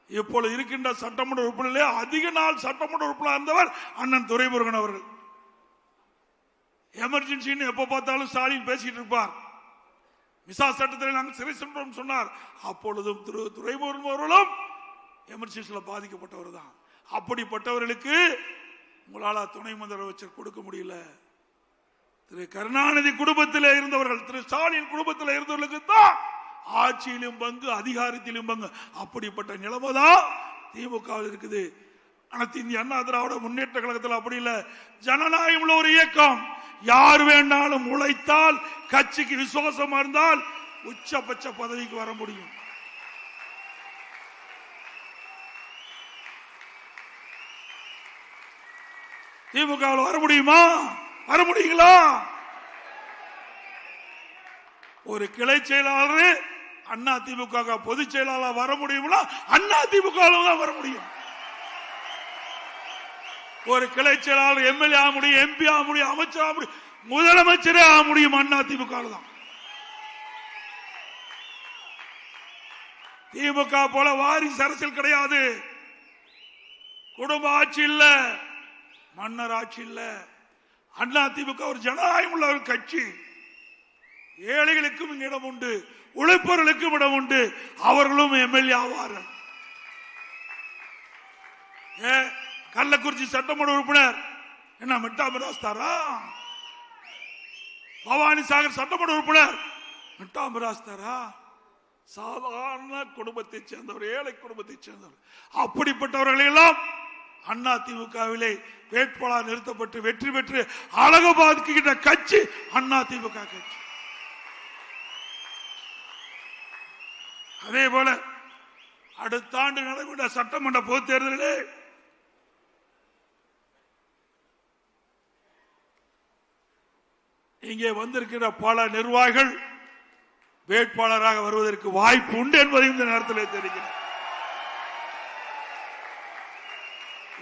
இப்பொழுது இருக்கின்ற சட்டமன்ற உறுப்பினர்களே அதிக நாள் சட்டமன்ற உறுப்பினர் இருந்தவர் அண்ணன் துரைமுருகன் அவர்கள். எமர்ஜென்சின்னு எப்ப பார்த்தாலும் ஸ்டாலின் பேசிட்டு இருப்பார். மிசா சட்டத்தில் நாங்கள் சிறை சென்றோம் சொன்னார். அப்பொழுதும் துரைமுருகன் அவர்களும் எமர்ஜென்சியில் பாதிக்கப்பட்டவர் தான். அப்படிப்பட்டவர்களுக்கு உங்களால் துணை முதலமைச்சர் கொடுக்க முடியல. திரு கருணாநிதி குடும்பத்தில் இருந்தவர்கள், திரு ஸ்டாலின் குடும்பத்தில் இருந்தவர்களுக்கு தான் ஆட்சியிலும் பங்கு, அதிகாரத்திலும் பங்கு. அப்படிப்பட்ட நிலைமைதான் திமுக இருக்குது. அனைத்து இந்திய அண்ணா திராவிட முன்னேற்ற கழகத்தில் அப்படி இல்லை. ஜனநாயகம் உள்ள ஒரு இயக்கம். யார் வேண்டாலும் உழைத்தால், கட்சிக்கு விசுவாசமா இருந்தால் உச்சபட்ச பதவிக்கு வர முடியும். திமுக வர முடியுமா? வர முடியுங்களா? ஒரு கிளை செயலாளர் அண்ணா திமுக பொதுச் செயலாளர் வர முடியுமா? அண்ணா திமுக தான் வர முடியும். ஒரு கிளை செயலாளர் எம்எல்ஏ ஆக முடியும், எம்பி ஆக முடியும், அமைச்சர் ஆக முடியும், முதலமைச்சரே ஆக முடியும் அண்ணா திமுக தான். திமுக போல வாரிசு அரசியல் கிடையாது. குடும்ப ஆட்சி இல்ல, மன்னர் ஆட்சி இல்ல. அண்ணா திமுக ஒரு ஜனநாயகம் உள்ள ஒரு கட்சி. ஏழைகளுக்கும் இடம் உண்டு, உழைப்பவர்களுக்கும் இடம் உண்டு. அவர்களும் எம்எல்ஏ ஆவார்கள். கள்ளக்குறிச்சி சட்டமன்ற உறுப்பினர் என்ன மிட்டா மிராஸ் தாரா? பவானி சாகர் சட்டமன்ற உறுப்பினர் மிட்டா மிராஸ் தாரா? சாதாரண குடும்பத்தை சேர்ந்தவர், ஏழை குடும்பத்தை சேர்ந்தவர். அப்படிப்பட்டவர்களை எல்லாம் அண்ணா திமுகவிலே வேட்பாளர் நிறுத்தப்பட்டு வெற்றி பெற்று அழகுபாதிக்கின்ற கட்சி அண்ணா திமுக கட்சி. அதே போல அடுத்த ஆண்டு நடைபெற்ற சட்டமன்ற பொதுத் தேர்தலிலே இங்கே வந்திருக்கிற பல நிர்வாகிகள் வேட்பாளராக வருவதற்கு வாய்ப்பு உண்டு என்பதை இந்த நேரத்தில் தெரிகிறது.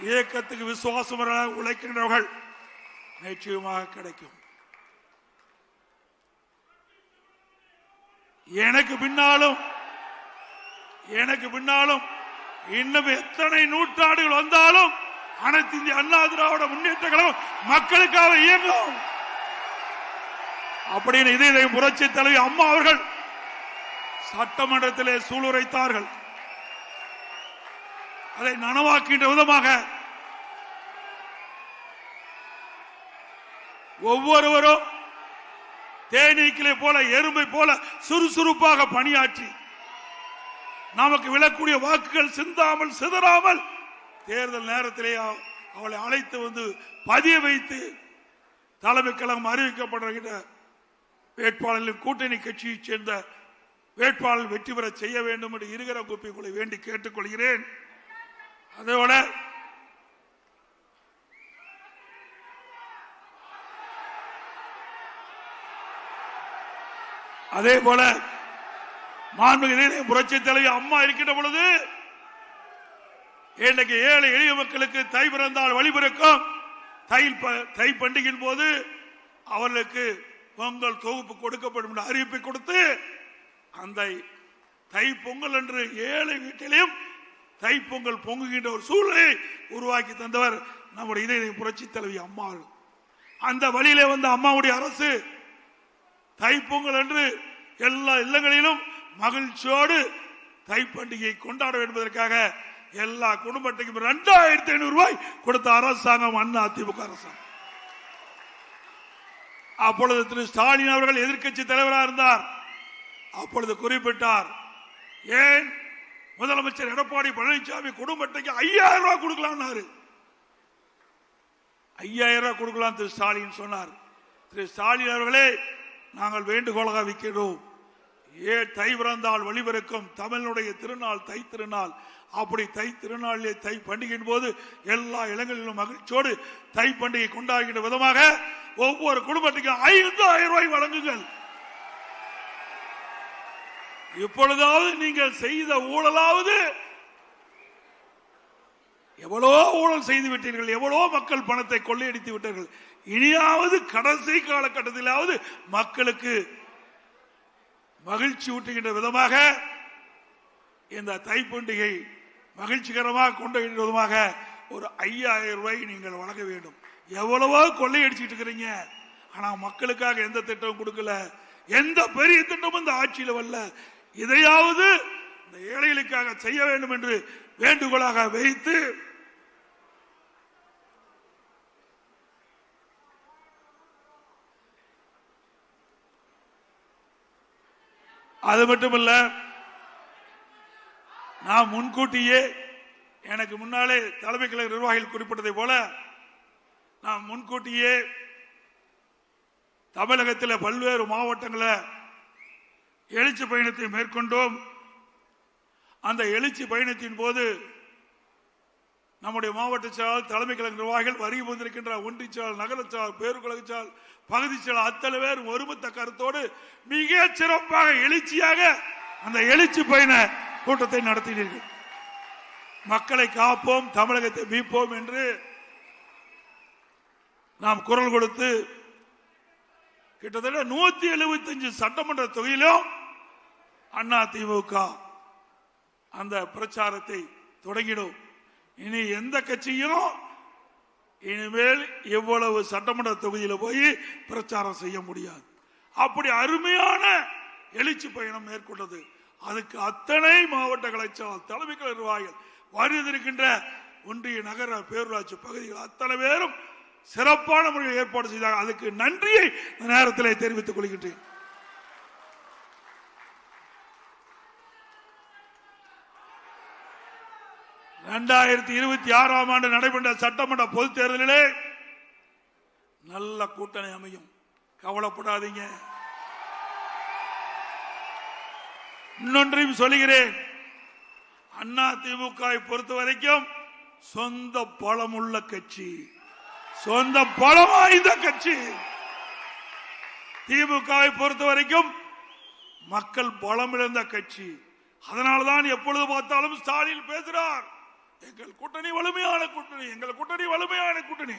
இயக்கத்துக்கு விசுவாசமாக உழைக்கின்றவர்கள் நிச்சயமாக கிடைக்கும். எனக்கு பின்னாலும் இன்னும் எத்தனை நூற்றாண்டுகள் வந்தாலும் அனைத்து இந்திய அண்ணா திராவிட முன்னேற்ற கழகம் மக்களுக்காக இயங்கும் அப்படின்னு இதே புரட்சி தலைவி அம்மா அவர்கள் சட்டமன்றத்திலே சூளுரைத்தார்கள். அதை நனவாக்கின்ற விதமாக ஒவ்வொருவரும் தேனீக்களை போல, எறும்பை போல சுறுசுறுப்பாக பணியாற்றி நமக்கு விழக்கூடிய வாக்குகள் சிந்தாமல் சிதறாமல் தேர்தல் நேரத்திலே அவளை அழைத்து வந்து பதிய வைத்து தலைமை கழகம் அறிவிக்கப்படுகின்ற வேட்பாளர்களின் கூட்டணி கட்சியைச் சேர்ந்த வேட்பாளர் வெற்றி பெற செய்ய வேண்டும் என்று இருக்கிற குப்பிக்குள்ளே வேண்டி கேட்டுக்கொள்கிறேன். அதே போல மாண்புமிகு புரட்சி தலைவி அம்மா இருக்கின்ற பொழுது இன்றைக்கு ஏழை எளிய மக்களுக்கு தை பிறந்தால் வழிபிறக்கும் தை பண்டிகையின் போது அவர்களுக்கு பொங்கல் தொகுப்பு கொடுக்கப்படும் அறிவிப்பை கொடுத்து அந்த தை பொங்கல் என்று ஏழை வீட்டிலையும் தை பொங்கல் பொங்குகின்ற ஒரு சூழலை உருவாக்கி தந்தவர் நம்முடைய இதய புரட்சி தலைவி அம்மா. அந்த வழியிலே வந்த அம்மாவுடைய அரசு தை பொங்கல் என்று எல்லா இல்லங்களிலும் மகிழ்ச்சியோடு தை பண்டிகையை கொண்டாட என்பதற்காக எல்லா குடும்பத்துக்கும் 2500 ரூபாய் கொடுத்த அரசாங்கம் அண்ணா திமுக அரசாங்கம். அப்பொழுது திரு ஸ்டாலின் அவர்கள் எதிர்க்கட்சி தலைவராக இருந்தார். அப்பொழுது குறிப்பிட்டார், ஏன் முதலமைச்சர் எடப்பாடி பழனிசாமி குடும்பத்துக்கு 5000 ரூபாய் கொடுக்கலாம், 5000 ரூபாய் கொடுக்கலாம் திரு ஸ்டாலின் சொன்னார். திரு ஸ்டாலின் அவர்களே, நாங்கள் வேண்டுகோளாக வைக்கிறோம், தை பிறந்தால் வழிபிறக்கும் தமிழனுடைய திருநாள் தை திருநாள். அப்படி தை திருநாளிலே தை பண்டிகையின் போது எல்லா இடங்களிலும் மகிழ்ச்சியோடு தை பண்டிகை கொண்டாடுகின்ற விதமாக ஒவ்வொரு குடும்பத்துக்கும் 5000 ரூபாய் வழங்குங்கள். இப்பொழுதாவது நீங்கள் செய்த ஊழலாவது, எவ்வளோ ஊழல் செய்து விட்டீர்கள், எவ்வளோ மக்கள் பணத்தை கொள்ளையடித்து விட்டார்கள். இனியாவது கடைசி காலகட்டத்திலாவது மக்களுக்கு மகிழ்ச்சி ஊட்டுகின்ற விதமாக இந்த தை பண்டிகை மகிழ்ச்சிகரமாக கொண்டாடுகின்ற விதமாக ஒரு 5000 ரூபாய் நீங்கள் வழங்க வேண்டும். எவ்வளவோ கொள்ளையடிச்சுட்டு இருக்கிறீங்க, ஆனா மக்களுக்காக எந்த திட்டமும் கொடுக்கல, எந்த பெரிய திட்டமும் இந்த ஆட்சியில் வரல. இதையாவது இந்த ஏழைகளுக்காக செய்ய வேண்டும் என்று வேண்டுகோளாக வைத்து அது மட்டுமல்ல, நான் முன்கூட்டியே எனக்கு முன்னாலே தலைமை கழக நிர்வாகிகள் குறிப்பிட்டதை போல நாம் முன்கூட்டியே தமிழகத்தில் பல்வேறு மாவட்டங்களில் எழுச்சி பயணத்தை மேற்கொண்டோம். அந்த எழுச்சி பயணத்தின் போது நம்முடைய மாவட்ட செயலாளர் தலைமை கழக நிர்வாகிகள் வருகை வந்திருக்கின்ற ஒன்றிய செயலாளர், நகர செயலாளர், பேருக்கழக செயலாளர், பகுதி செயலாளர் அத்தனை பேர் ஒருமித்த கருத்தோடு மிக சிறப்பாக எழுச்சியாக அந்த எழுச்சி பயண கூட்டத்தை நடத்தினீர்கள். மக்களை காப்போம், தமிழகத்தை மீட்போம் என்று நாம் குரல் கொடுத்து கிட்டத்தட்ட 175 சட்டமன்ற தொகுதியிலும் அண்ணா திமுக அந்த பிரச்சாரத்தை தொடங்கினோம். இனி எந்த கட்சியும் இனிமேல் எவ்வளவு சட்டமன்ற தொகுதியில் போய் பிரச்சாரம் செய்ய முடியாது. அப்படி அருமையான எழுச்சி பயணம் மேற்கொண்டது. அதுக்கு அத்தனை மாவட்ட கலைச்சால் தலைமை கழக நிர்வாகிகள் வருகின்ற ஒன்றிய நகர பேரூராட்சி பகுதிகள் அத்தனை பேரும் சிறப்பான முறையில் ஏற்பாடு செய்தார்கள். அதுக்கு நன்றியை நேரத்தில் தெரிவித்துக் கொள்கின்றேன். ஆண்டு நடைபெற்ற சட்டமன்ற பொதுத் தேர்தலிலே நல்ல கூட்டணி அமையும், கவலைப்படாதீங்க. இன்னொன்றையும் சொல்லுகிறேன், அண்ணா திமுக பொறுத்த வரைக்கும் சொந்த பலம் உள்ள கட்சி, சொந்த பலம் வாய்ந்த கட்சி. திமுகவை பொறுத்த வரைக்கும் மக்கள் பலம் இழந்த கட்சி. அதனால்தான் எப்பொழுது பார்த்தாலும் ஸ்டாலின் பேசுறார், எங்கள் கூட்டணி வலிமையான கூட்டணி, எங்கள் கூட்டணி வலிமையான கூட்டணி.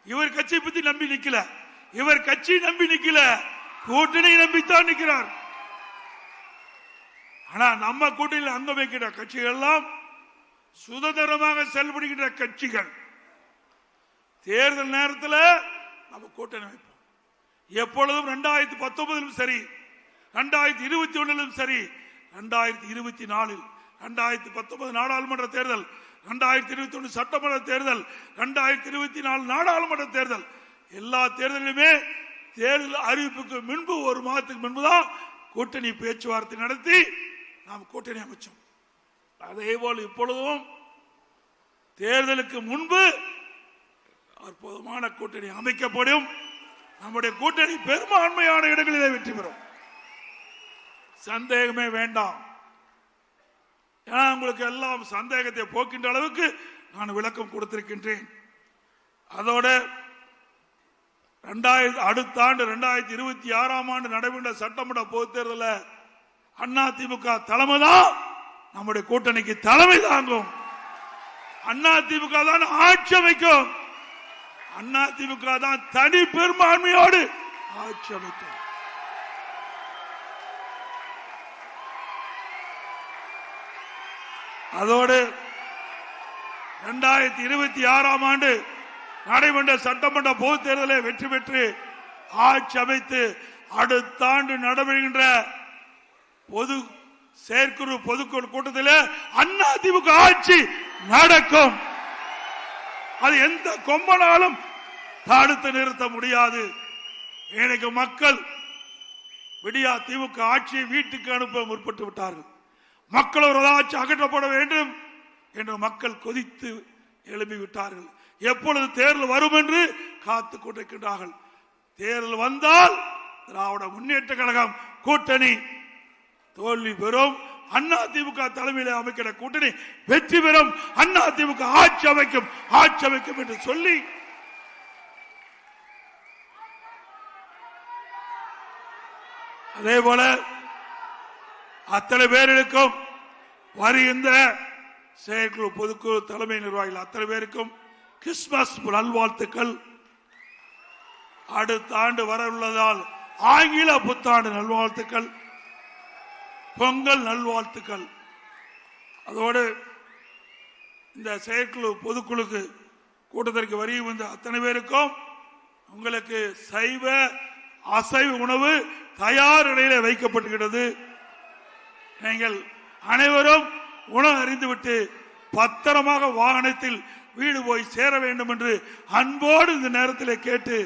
இவர் கட்சியை பத்தி நம்பி நிக்கல, இவர் கட்சி நம்பி நிக்கல, கூட்டணி நம்பித்தான் நிற்கிறார். ஆனா நம்ம கூட்டணியில் அங்க வைக்கிற கட்சிகள் எல்லாம் சுதந்திரமாக செயல்படுகின்ற கட்சிகள். தேர்தல் நேரத்தில் நம்ம கூட்டணி வைப்போம். எப்பொழுதும் 2019 சரி, 2021 சரி, 2024 2019 நாடாளுமன்ற தேர்தல், 2021 சட்டமன்ற தேர்தல், 2024 நாடாளுமன்ற தேர்தல், எல்லா தேர்தலிலுமே தேர்தல் அறிவிப்புக்கு முன்பு ஒரு மாதத்துக்கு முன்புதான் கூட்டணி பேச்சுவார்த்தை நடத்தி நாம் கூட்டணி அமைச்சோம். அதே போல் இப்பொழுதும் தேர்தலுக்கு முன்பு அற்புதமான கூட்டணி அமைக்கப்படும். நம்முடைய கூட்டணி பெரும்பான்மையான இடங்களிலே வெற்றி பெறும். சந்தேகமே வேண்டாம். ஏன்னா உங்களுக்கு எல்லாம் சந்தேகத்தை போக்கின்ற அளவுக்கு நான் விளக்கம் கொடுத்திருக்கின்றேன். அதோட அடுத்த ஆண்டு 2026ஆம் ஆண்டு நடைபெற்ற சட்டமன்ற பொதுத் தேர்தலில் அதிமுக தலைமை தான் நம்முடைய கூட்டணிக்கு தலைமை தாங்கும். அதிமுக தான் ஆட்சி அமைக்கும். அதிமுக தான் தனி பெரும்பான்மையோடு ஆட்சி அமைக்கும். அதோடு 2026ஆம் ஆண்டு நடைபெற்ற சட்டமன்ற பொதுத் தேர்தலில் வெற்றி பெற்று ஆட்சி அமைத்து அடுத்த ஆண்டு நடைபெறுகின்ற செயற்குழு பொதுக்குழு கூட்டத்தில் அதிமுக ஆட்சி நடக்கும். அது எந்த கொம்பனாலும் தடுத்து நிறுத்த முடியாது. எனக்கு மக்கள் விடியா திமுக ஆட்சியை வீட்டுக்கு அனுப்ப முற்பட்டு விட்டார்கள். மக்கள் ஒரு ஆட்சி அகற்றப்பட வேண்டும் என்று மக்கள் கொதித்து எழுப்பிவிட்டார்கள். எப்பொழுது தேர்தல் வரும் என்று காத்துக் கொண்டிருக்கின்றார்கள். தேர்தல் வந்தால் திராவிட முன்னேற்ற கழகம் கூட்டணி தோல்வி பெறும். அதிமுக தலைமையில் அமைக்கிற கூட்டணி வெற்றி பெறும். அதிமுக ஆட்சி அமைக்கும் என்று சொல்லி அதே போல அத்தனை பேர்களுக்கும் வருகின்ற செயற்குழு பொதுக்குழு தலைமை நிர்வாகிகள் அத்தனை பேருக்கும் கிறிஸ்துமஸ் நல்வாழ்த்துக்கள். அடுத்த ஆண்டு வர உள்ளதால் ஆங்கில புத்தாண்டு நல்வாழ்த்துக்கள், பொங்கல் நல்வாழ்த்துக்கள். அதோடு இந்த செயற்குழு பொதுக்குழுக்கு கூட்டத்திற்கு வருகை வந்த அத்தனை பேருக்கும் உங்களுக்கு சைவ அசைவ உணவு தயார் நிலையில் வைக்கப்பட்டுகிறது. நீங்கள் அனைவரும் உணவு அறிந்துவிட்டு பத்திரமாக வாகனத்தில் வீடு போய் சேர வேண்டும் என்று அன்போடு இந்த நேரத்தில் கேட்டு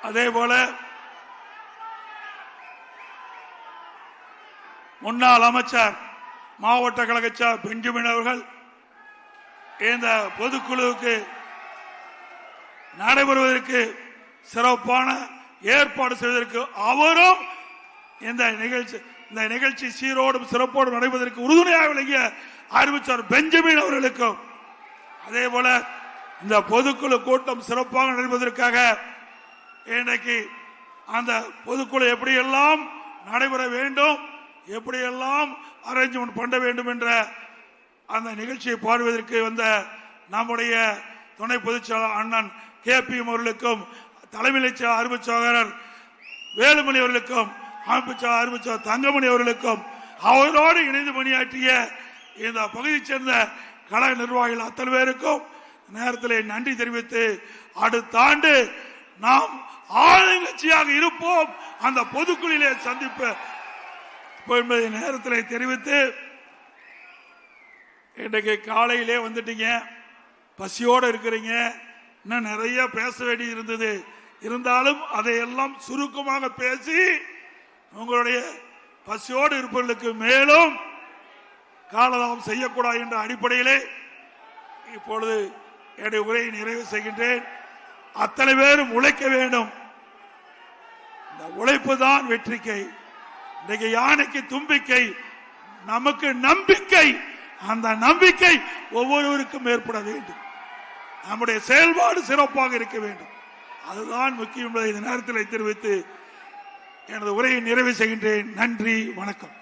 அதே போல முன்னாள் அமைச்சர் மாவட்ட கழக பெஞ்சமின் அவர்கள் இந்த பொதுக்குழுவுக்கு நடைபெறுவதற்கு சிறப்பான ஏற்பாடு செய்வதற்கு அவரும் இந்த நிகழ்ச்சி சீரோடும் சிறப்போடும் நடைபெறுவதற்கு உறுதுணையாக விளங்கிய அறிவிச்சார் பெஞ்சமின் அவர்களுக்கும் அதே போல இந்த பொதுக்குழு கூட்டம் சிறப்பாக நடைபெறுவதற்காக இன்றைக்கு அந்த பொதுக்குழு எப்படியெல்லாம் நடைபெற வேண்டும், எப்படியெல்லாம் அரேஞ்ச்மெண்ட் பண்ண வேண்டும் என்ற அந்த நிகழ்ச்சியை பார்வையிற்கு வந்த நம்முடைய துணை பொதுச்செயலாளர் அண்ணன் KPM அவர்களுக்கும் தலைமை அறிவிச்சாளர் வேலுமணி அவர்களுக்கும் அமைச்சர் அறிவிச்சாளர் தங்கமணி அவர்களுக்கும் அவரோடு இணைந்து பணியாற்றிய இந்த பகுதியைச் சேர்ந்த கழக நிர்வாகிகள் அத்தனை பேருக்கும் நேரத்தில் நன்றி தெரிவித்து அடுத்த ஆண்டு நாம் ஆளுங்கட்சியாக இருப்போம், அந்த பொதுக்குழுவிலே சந்திப்போம் என்பதை நேரத்தில் தெரிவித்து இன்றைக்கு காலையிலே வந்துட்டீங்க, பசியோடு இருக்கிறீங்க, இன்னும் நிறைய பேச வேண்டி இருந்தது. இருந்தாலும் அதையெல்லாம் சுருக்கமாக பேசி உங்களுடைய பசியோடு இருப்பவர்களுக்கு மேலும் காலதாமம் செய்யக்கூடாது என்ற அடிப்படையிலே இப்பொழுது என்னுடைய உரையை நிறைவு செய்கின்றேன். அத்தனை பேரும் உழைக்க வேண்டும். இந்த உழைப்பு தான் வெற்றிக்கை. இன்றைக்கு யானைக்கு தும்பிக்கை, நமக்கு நம்பிக்கை. அந்த நம்பிக்கை ஒவ்வொருவருக்கும் ஏற்பட வேண்டும். நம்முடைய செயல்பாடு சிறப்பாக இருக்க வேண்டும். அதுதான் முக்கியம் என்பதை இந்த நேரத்தில் தெரிவித்து எனது உரையை நிறைவு செய்கின்றேன். நன்றி, வணக்கம்.